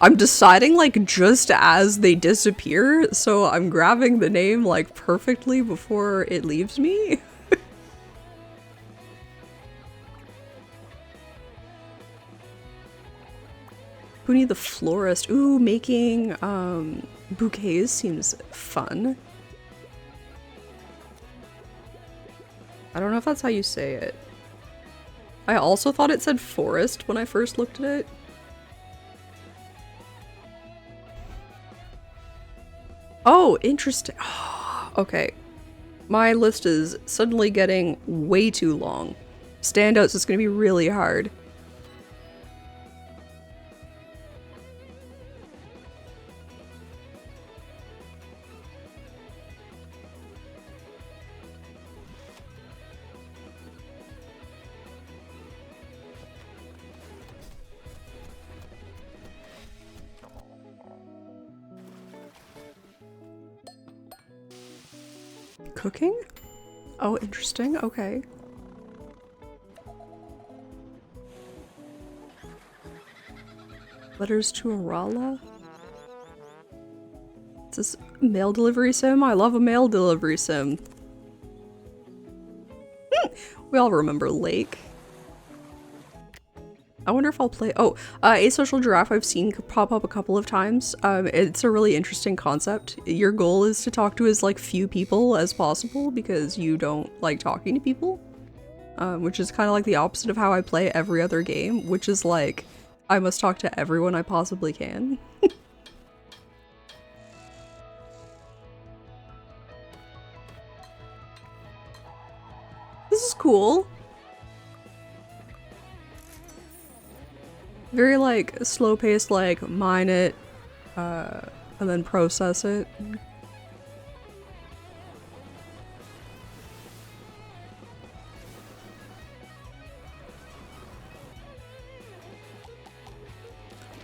I'm deciding like just as they disappear, so I'm grabbing the name like perfectly before it leaves me. Puni the Florist. Ooh, making bouquets seems fun. I don't know if that's how you say it. I also thought it said forest when I first looked at it. Oh, interesting. Okay. My list is suddenly getting way too long. Standouts is going to be really hard. Cooking? Oh, interesting. Okay. Letters to Arala? Is this a mail delivery sim? I love a mail delivery sim. We all remember Lake. I wonder if I'll play— oh, Asocial Giraffe I've seen pop up a couple of times. It's a really interesting concept. Your goal is to talk to as like few people as possible because you don't like talking to people. Which is kind of like the opposite of how I play every other game, which is like, I must talk to everyone I possibly can. This is cool. Very like slow paced, like mine it, and then process it.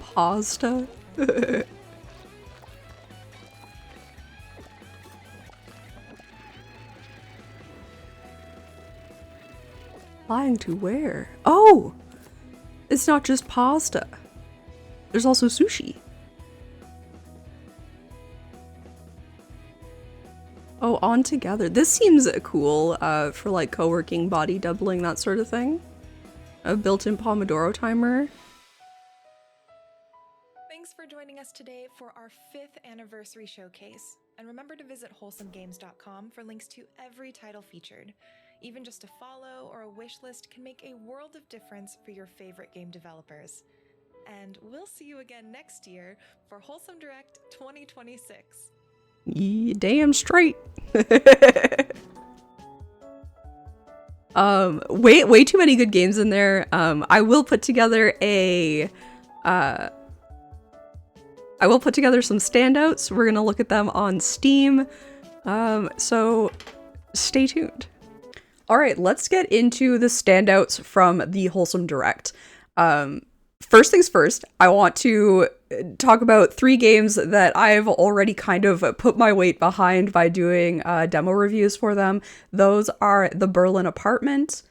Pasta. Flying to where? Oh! It's not just pasta. There's also sushi. Oh, on together. This seems cool for like co-working, body doubling, that sort of thing. A built-in Pomodoro timer. Thanks for joining us today for our 5th anniversary showcase. And remember to visit wholesomegames.com for links to every title featured. Even just a follow or a wish list can make a world of difference for your favorite game developers. And we'll see you again next year for Wholesome Direct 2026. Yeah, damn straight. Way too many good games in there. I will put together a I will put together some standouts. We're gonna look at them on Steam. So stay tuned. All right, let's get into the standouts from the Wholesome Direct. First things first, I want to talk about 3 games that I've already kind of put my weight behind by doing demo reviews for them. Those are The Berlin Apartment,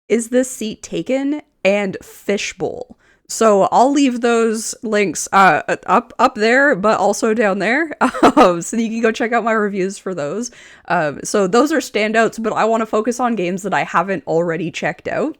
Is This Seat Taken, and Fishbowl. So I'll leave those links up there, but also down there, so you can go check out my reviews for those. So those are standouts, but I want to focus on games that I haven't already checked out.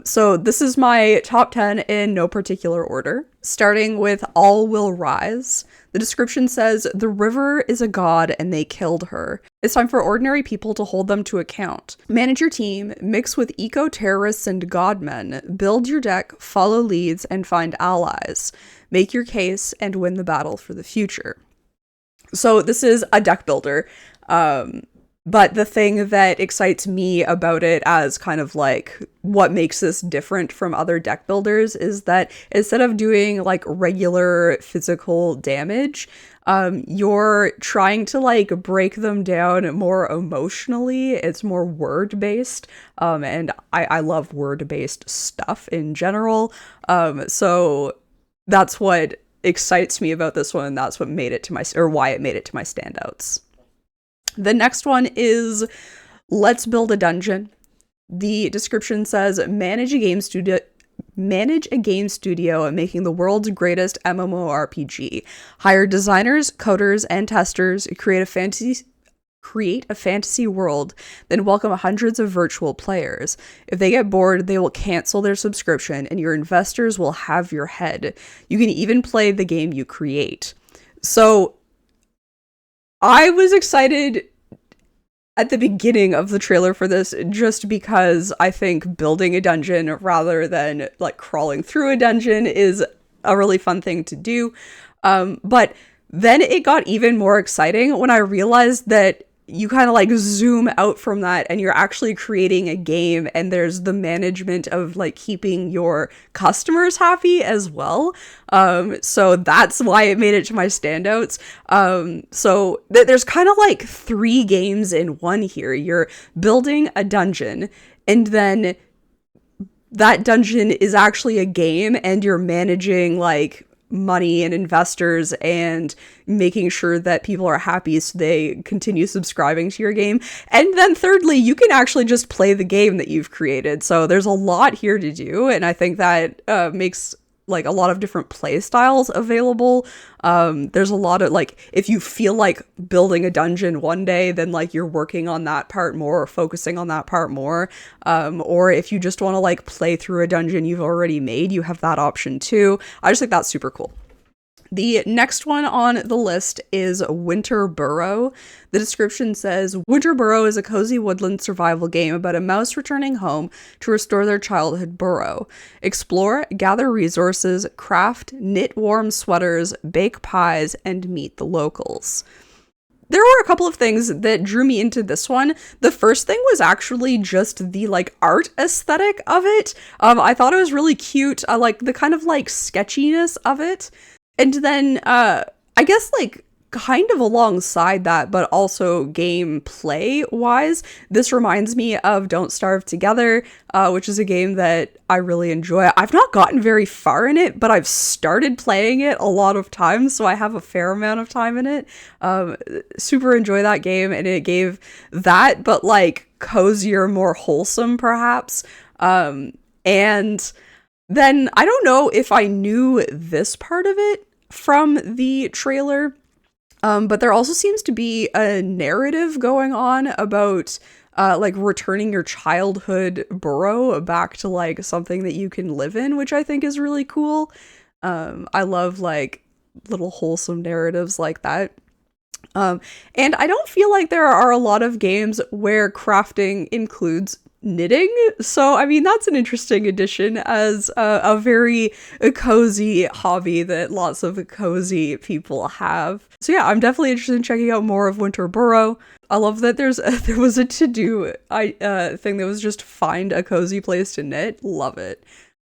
So this is my top 10 in no particular order, starting with All Will Rise. The description says, "The river is a god and they killed her. It's time for ordinary people to hold them to account. Manage your team, mix with eco-terrorists and godmen, build your deck, follow leads, and find allies. Make your case and win the battle for the future." So this is a deck builder. But the thing that excites me about it as kind of like what makes this different from other deck builders is that instead of doing like regular physical damage, you're trying to like break them down more emotionally. It's more word-based, and I love word-based stuff in general. So that's what excites me about this one. That's what made it to my, or why it made it to my standouts. The next one is Let's Build a Dungeon. The description says, manage a game studio making the world's greatest MMORPG. Hire designers, coders, and testers, create a fantasy world, then welcome hundreds of virtual players. If they get bored, they will cancel their subscription and your investors will have your head. You can even play the game you create. So I was excited at the beginning of the trailer for this just because I think building a dungeon rather than like crawling through a dungeon is a really fun thing to do. But then it got even more exciting when I realized that you kind of like zoom out from that and you're actually creating a game, and there's the management of like keeping your customers happy as well. So that's why it made it to my standouts. So there's kind of like 3 games in one here. You're building a dungeon, and then that dungeon is actually a game, and you're managing like money and investors and making sure that people are happy so they continue subscribing to your game. And then thirdly, you can actually just play the game that you've created. So there's a lot here to do, and I think that makes like a lot of different play styles available. There's a lot of like, if you feel like building a dungeon one day, then like you're working on that part more or focusing on that part more. Or if you just want to like play through a dungeon you've already made, you have that option too. I just think that's super cool. The next one on the list is Winter Burrow. The description says, Winter Burrow is a cozy woodland survival game about a mouse returning home to restore their childhood burrow. Explore, gather resources, craft, knit warm sweaters, bake pies, and meet the locals. There were a couple of things that drew me into this one. The first thing was actually just the like art aesthetic of it. I thought it was really cute. I like the kind of like sketchiness of it. And then, I guess, like, kind of alongside that, but also gameplay-wise, this reminds me of Don't Starve Together, which is a game that I really enjoy. I've not gotten very far in it, but I've started playing it a lot of times, so I have a fair amount of time in it. Super enjoy that game, and it gave that, but, like, cozier, more wholesome, perhaps. And then, I don't know if I knew this part of it from the trailer, but there also seems to be a narrative going on about like returning your childhood burrow back to like something that you can live in, which I think is really cool. I love like little wholesome narratives like that. And I don't feel like there are a lot of games where crafting includes knitting, so I mean that's an interesting addition as a very cozy hobby that lots of cozy people have. So yeah, I'm definitely interested in checking out more of Winter Burrow. I love that there was a to-do thing that was just find a cozy place to knit. Love it.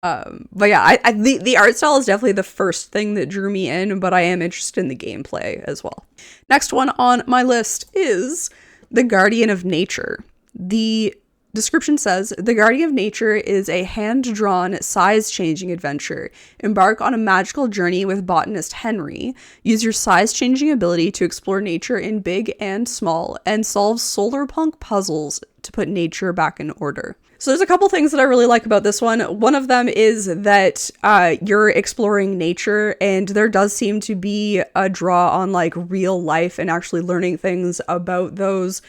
But yeah, the art style is definitely the first thing that drew me in, but I am interested in the gameplay as well. Next one on my list is The Guardian of Nature. The description says, The Guardian of Nature is a hand-drawn, size-changing adventure. Embark on a magical journey with botanist Henry. Use your size-changing ability to explore nature in big and small, and solve solar punk puzzles to put nature back in order. So there's a couple things that I really like about this one. One of them is that you're exploring nature, and there does seem to be a draw on like real life and actually learning things about those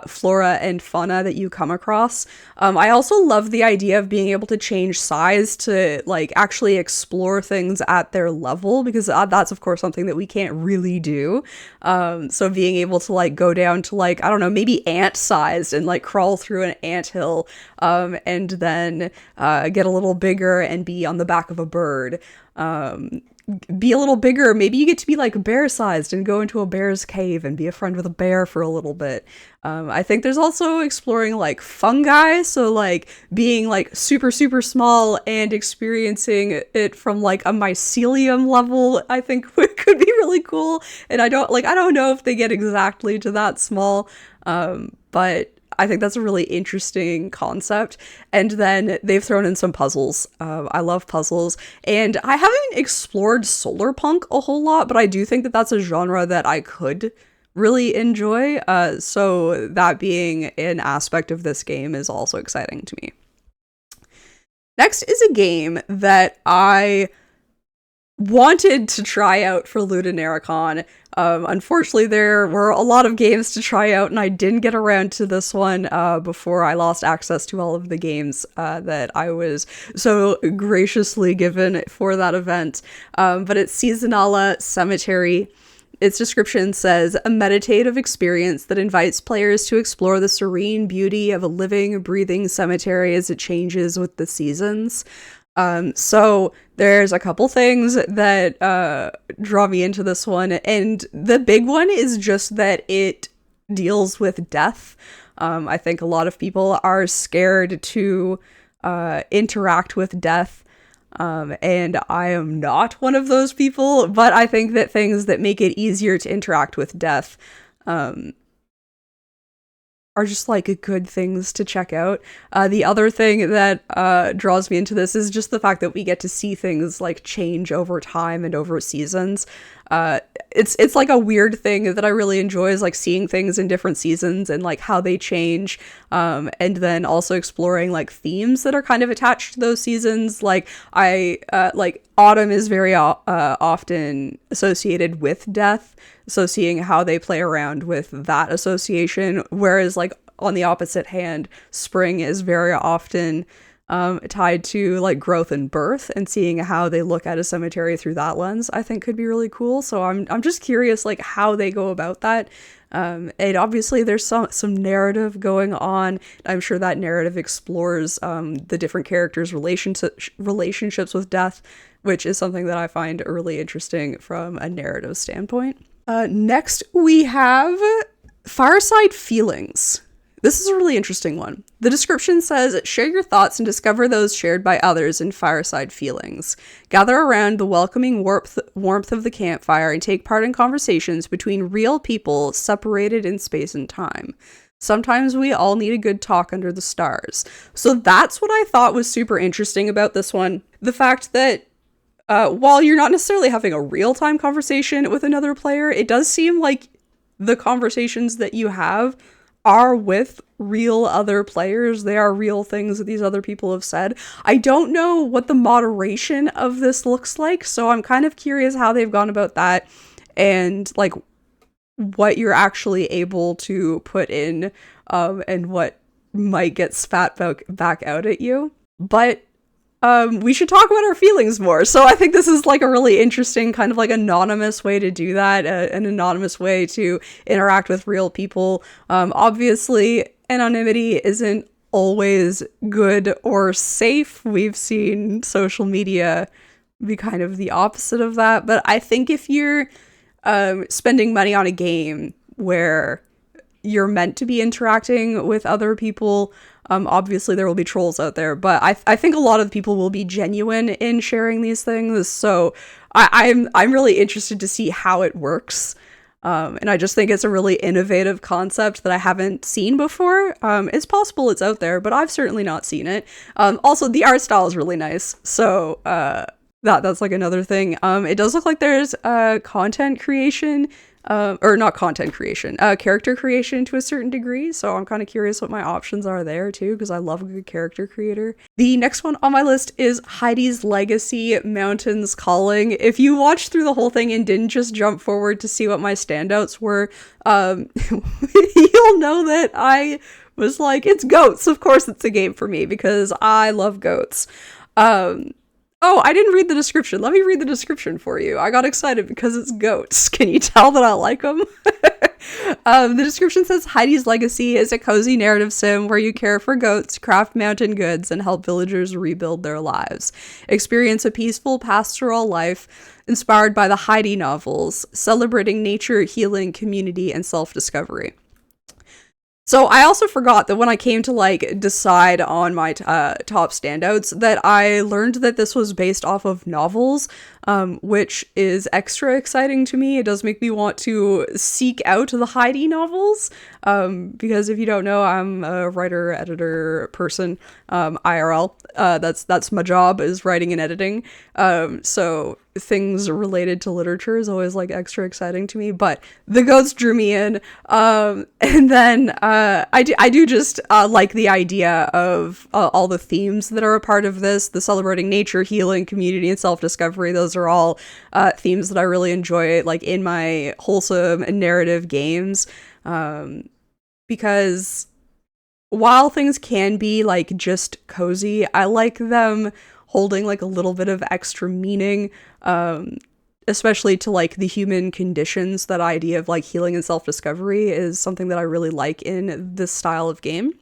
flora and fauna that you come across. I also love the idea of being able to change size to like actually explore things at their level, because that's of course something that we can't really do. So being able to like go down to like, I don't know, maybe ant sized and like crawl through an anthill, and then get a little bigger and be on the back of a bird. Be a little bigger. Maybe you get to be like bear sized and go into a bear's cave and be a friend with a bear for a little bit. I think there's also exploring like fungi. So like being like super, super small and experiencing it from like a mycelium level, I think could be really cool. And I don't know if they get exactly to that small, but I think that's a really interesting concept. And then they've thrown in some puzzles. I love puzzles. And I haven't explored solar punk a whole lot, but I do think that that's a genre that I could really enjoy. So that being an aspect of this game is also exciting to me. Next is a game that I wanted to try out for Ludonarracon. Unfortunately, there were a lot of games to try out, and I didn't get around to this one before I lost access to all of the games that I was so graciously given for that event. But it's Seasonala Cemetery. Its description says, a meditative experience that invites players to explore the serene beauty of a living, breathing cemetery as it changes with the seasons. So there's a couple things that draw me into this one, and the big one is just that it deals with death. I think a lot of people are scared to interact with death. And I am not one of those people, but I think that things that make it easier to interact with death are just like good things to check out. The other thing that draws me into this is just the fact that we get to see things like change over time and over seasons. It's like a weird thing that I really enjoy, is like seeing things in different seasons and like how they change, and then also exploring like themes that are kind of attached to those seasons. Like autumn is very often associated with death, so seeing how they play around with that association, whereas like on the opposite hand, spring is very often tied to like growth and birth, and seeing how they look at a cemetery through that lens, I think could be really cool. So I'm just curious like how they go about that. And obviously there's some narrative going on. I'm sure that narrative explores the different characters' relationships with death, which is something that I find really interesting from a narrative standpoint. Next we have Fireside Feelings. This is a really interesting one. The description says, share your thoughts and discover those shared by others in Fireside Feelings. Gather around the welcoming warmth of the campfire and take part in conversations between real people separated in space and time. Sometimes we all need a good talk under the stars. So that's what I thought was super interesting about this one. The fact that while you're not necessarily having a real-time conversation with another player, it does seem like the conversations that you have are with real other players. They are real things that these other people have said. I don't know what the moderation of this looks like, so I'm kind of curious how they've gone about that, and like what you're actually able to put in, and what might get spat back out at you. But we should talk about our feelings more. So I think this is like a really interesting kind of like anonymous way to do that, an anonymous way to interact with real people. Obviously, anonymity isn't always good or safe. We've seen social media be kind of the opposite of that. But I think if you're spending money on a game where you're meant to be interacting with other people, obviously there will be trolls out there, but I think a lot of people will be genuine in sharing these things. So I'm really interested to see how it works. And I just think it's a really innovative concept that I haven't seen before. It's possible it's out there, but I've certainly not seen it. Also, the art style is really nice. So that's like another thing. It does look like there's content creation, or not content creation, character creation to a certain degree. So I'm kind of curious what my options are there too, because I love a good character creator. The next one on my list is Heidi's Legacy, Mountains Calling. If you watched through the whole thing and didn't just jump forward to see what my standouts were, you'll know that I was like, it's goats. Of course it's a game for me because I love goats. Oh, I didn't read the description. Let me read the description for you. I got excited because it's goats. Can you tell that I like them? The description says, Heidi's Legacy is a cozy narrative sim where you care for goats, craft mountain goods, and help villagers rebuild their lives. Experience a peaceful pastoral life inspired by the Heidi novels, celebrating nature, healing, community, and self-discovery. So I also forgot that when I came to like decide on my top standouts, that I learned that this was based off of novels, which is extra exciting to me. It does make me want to seek out the Heidi novels, because if you don't know, I'm a writer, editor person, IRL. That's my job, is writing and editing. So things related to literature is always like extra exciting to me, but the goats drew me in. And then I do just like the idea of all the themes that are a part of this, the celebrating nature, healing, community, and self-discovery. Those are all themes that I really enjoy, like in my wholesome and narrative games, because while things can be like just cozy, I like them holding like a little bit of extra meaning, especially to like the human conditions. That idea of like healing and self-discovery is something that I really like in this style of game.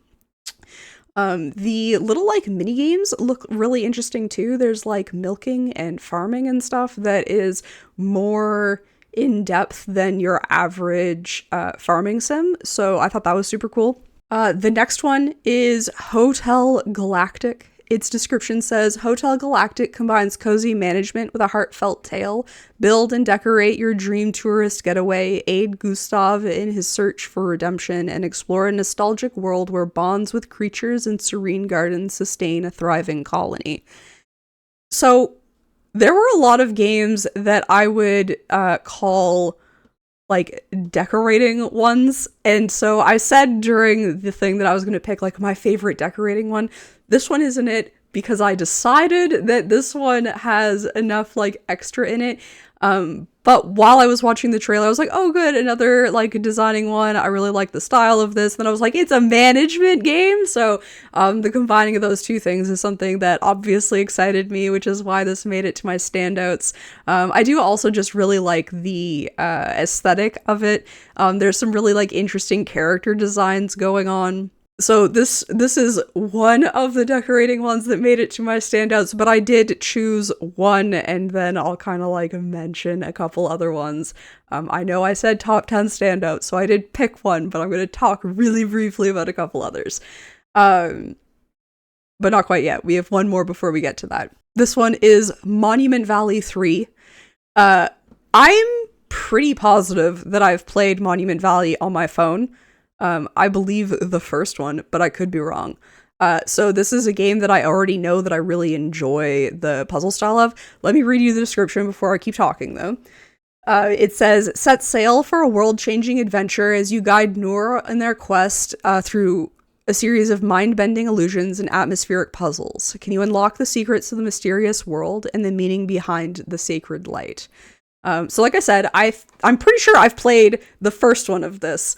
The little like mini games look really interesting too. There's like milking and farming and stuff that is more in depth than your average farming sim. So I thought that was super cool. The next one is Hotel Galactic. Its description says, Hotel Galactic combines cozy management with a heartfelt tale. Build and decorate your dream tourist getaway, aid Gustav in his search for redemption, and explore a nostalgic world where bonds with creatures and serene gardens sustain a thriving colony. So there were a lot of games that I would call like decorating ones, and so I said during the thing that I was going to pick like my favorite decorating one. This one isn't it because I decided that this one has enough like extra in it. But while I was watching the trailer, I was like, oh good, another like designing one. I really like the style of this. Then I was like, it's a management game. So the combining of those two things is something that obviously excited me, which is why this made it to my standouts. I do also just really like the aesthetic of it. There's some really like interesting character designs going on. So this is one of the decorating ones that made it to my standouts, but I did choose one, and then I'll kind of like mention a couple other ones. I know I said top 10 standouts, so I did pick one, but I'm going to talk really briefly about a couple others. But not quite yet. We have one more before we get to that. This one is Monument Valley 3. I'm pretty positive that I've played Monument Valley on my phone. I believe the first one, but I could be wrong. So this is a game that I already know that I really enjoy the puzzle style of. Let me read you the description before I keep talking, though. It says, set sail for a world-changing adventure as you guide Noor in their quest through a series of mind-bending illusions and atmospheric puzzles. Can you unlock the secrets of the mysterious world and the meaning behind the sacred light? So like I said, I'm pretty sure I've played the first one of this,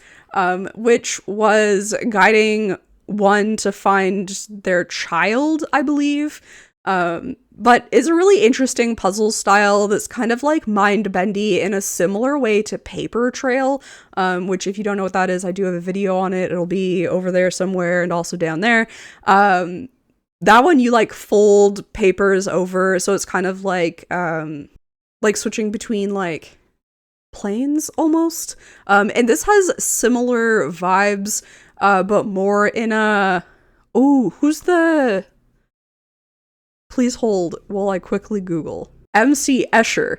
which was guiding one to find their child, I believe. But it's a really interesting puzzle style that's kind of like mind-bendy in a similar way to Paper Trail, which if you don't know what that is, I do have a video on it. It'll be over there somewhere and also down there. That one you like fold papers over, so it's kind of like switching between like planes almost. And this has similar vibes, but more in a, who's the, please hold while I quickly Google. MC Escher,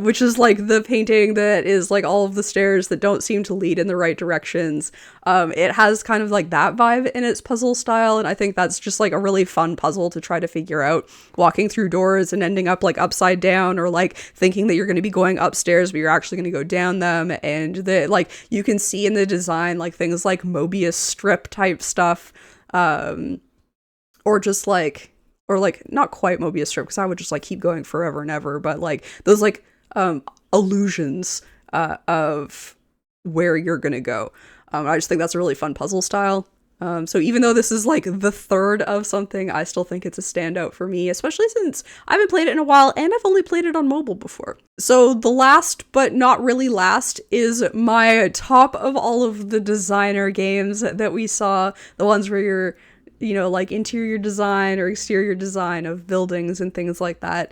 which is like the painting that is like all of the stairs that don't seem to lead in the right directions. It has kind of like that vibe in its puzzle style, and I think that's just like a really fun puzzle to try to figure out, walking through doors and ending up like upside down, or like thinking that you're going to be going upstairs but you're actually going to go down them, and the like you can see in the design like things like Mobius strip type stuff, or just like, or like not quite Mobius strip, because I would just like keep going forever and ever, but like those like illusions of where you're gonna go. I just think that's a really fun puzzle style. So even though this is like the third of something, I still think it's a standout for me, especially since I haven't played it in a while and I've only played it on mobile before. So the last but not really last is my top of all of the designer games that we saw, the ones where you're, you know, like interior design or exterior design of buildings and things like that.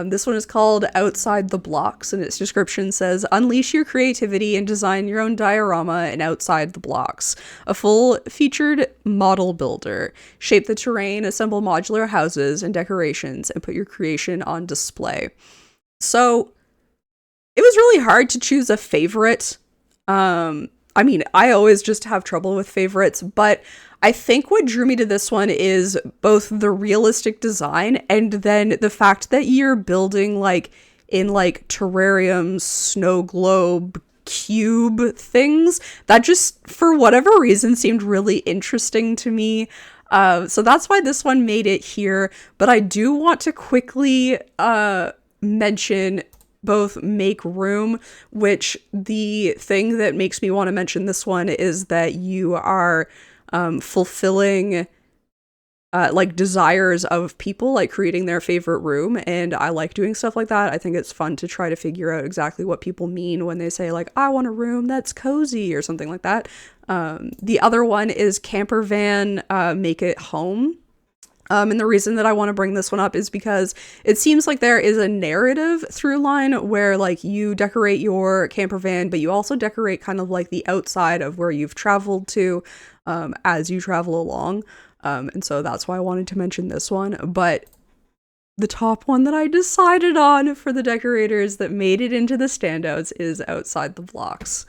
This one is called Outside the Blocks, and its description says, unleash your creativity and design your own diorama in Outside the Blocks, a full-featured model builder. Shape the terrain, assemble modular houses and decorations, and put your creation on display. So it was really hard to choose a favorite. I mean, I always just have trouble with favorites, but I think what drew me to this one is both the realistic design and then the fact that you're building like in like terrarium, snow globe, cube things that just for whatever reason seemed really interesting to me. So that's why this one made it here. But I do want to quickly mention both Make Room, which the thing that makes me want to mention this one is that you are fulfilling like desires of people, like creating their favorite room, and I like doing stuff like that. I think it's fun to try to figure out exactly what people mean when they say like, I want a room that's cozy or something like that. The other one is Camper Van Make It Home. And the reason that I want to bring this one up is because it seems like there is a narrative through line where like you decorate your camper van, but you also decorate kind of like the outside of where you've traveled to as you travel along. And so that's why I wanted to mention this one. But the top one that I decided on for the decorators that made it into the standouts is Outside the Blocks.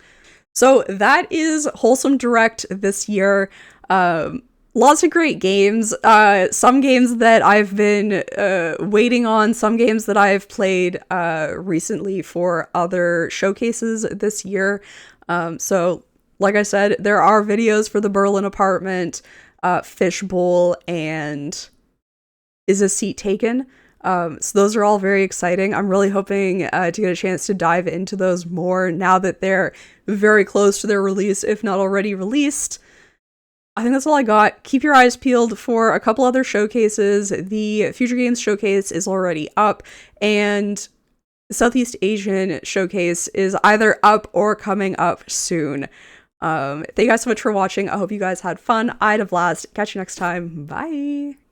So that is Wholesome Direct this year. Lots of great games. Some games that I've been waiting on, some games that I've played recently for other showcases this year. So, like I said, there are videos for the Berlin Apartment, Fishbowl, and Is a Seat Taken? So those are all very exciting. I'm really hoping to get a chance to dive into those more now that they're very close to their release, if not already released. I think that's all I got. Keep your eyes peeled for a couple other showcases. The Future Games Showcase is already up, and Southeast Asian Showcase is either up or coming up soon. Thank you guys so much for watching. I hope you guys had fun. I had a blast. Catch you next time. Bye!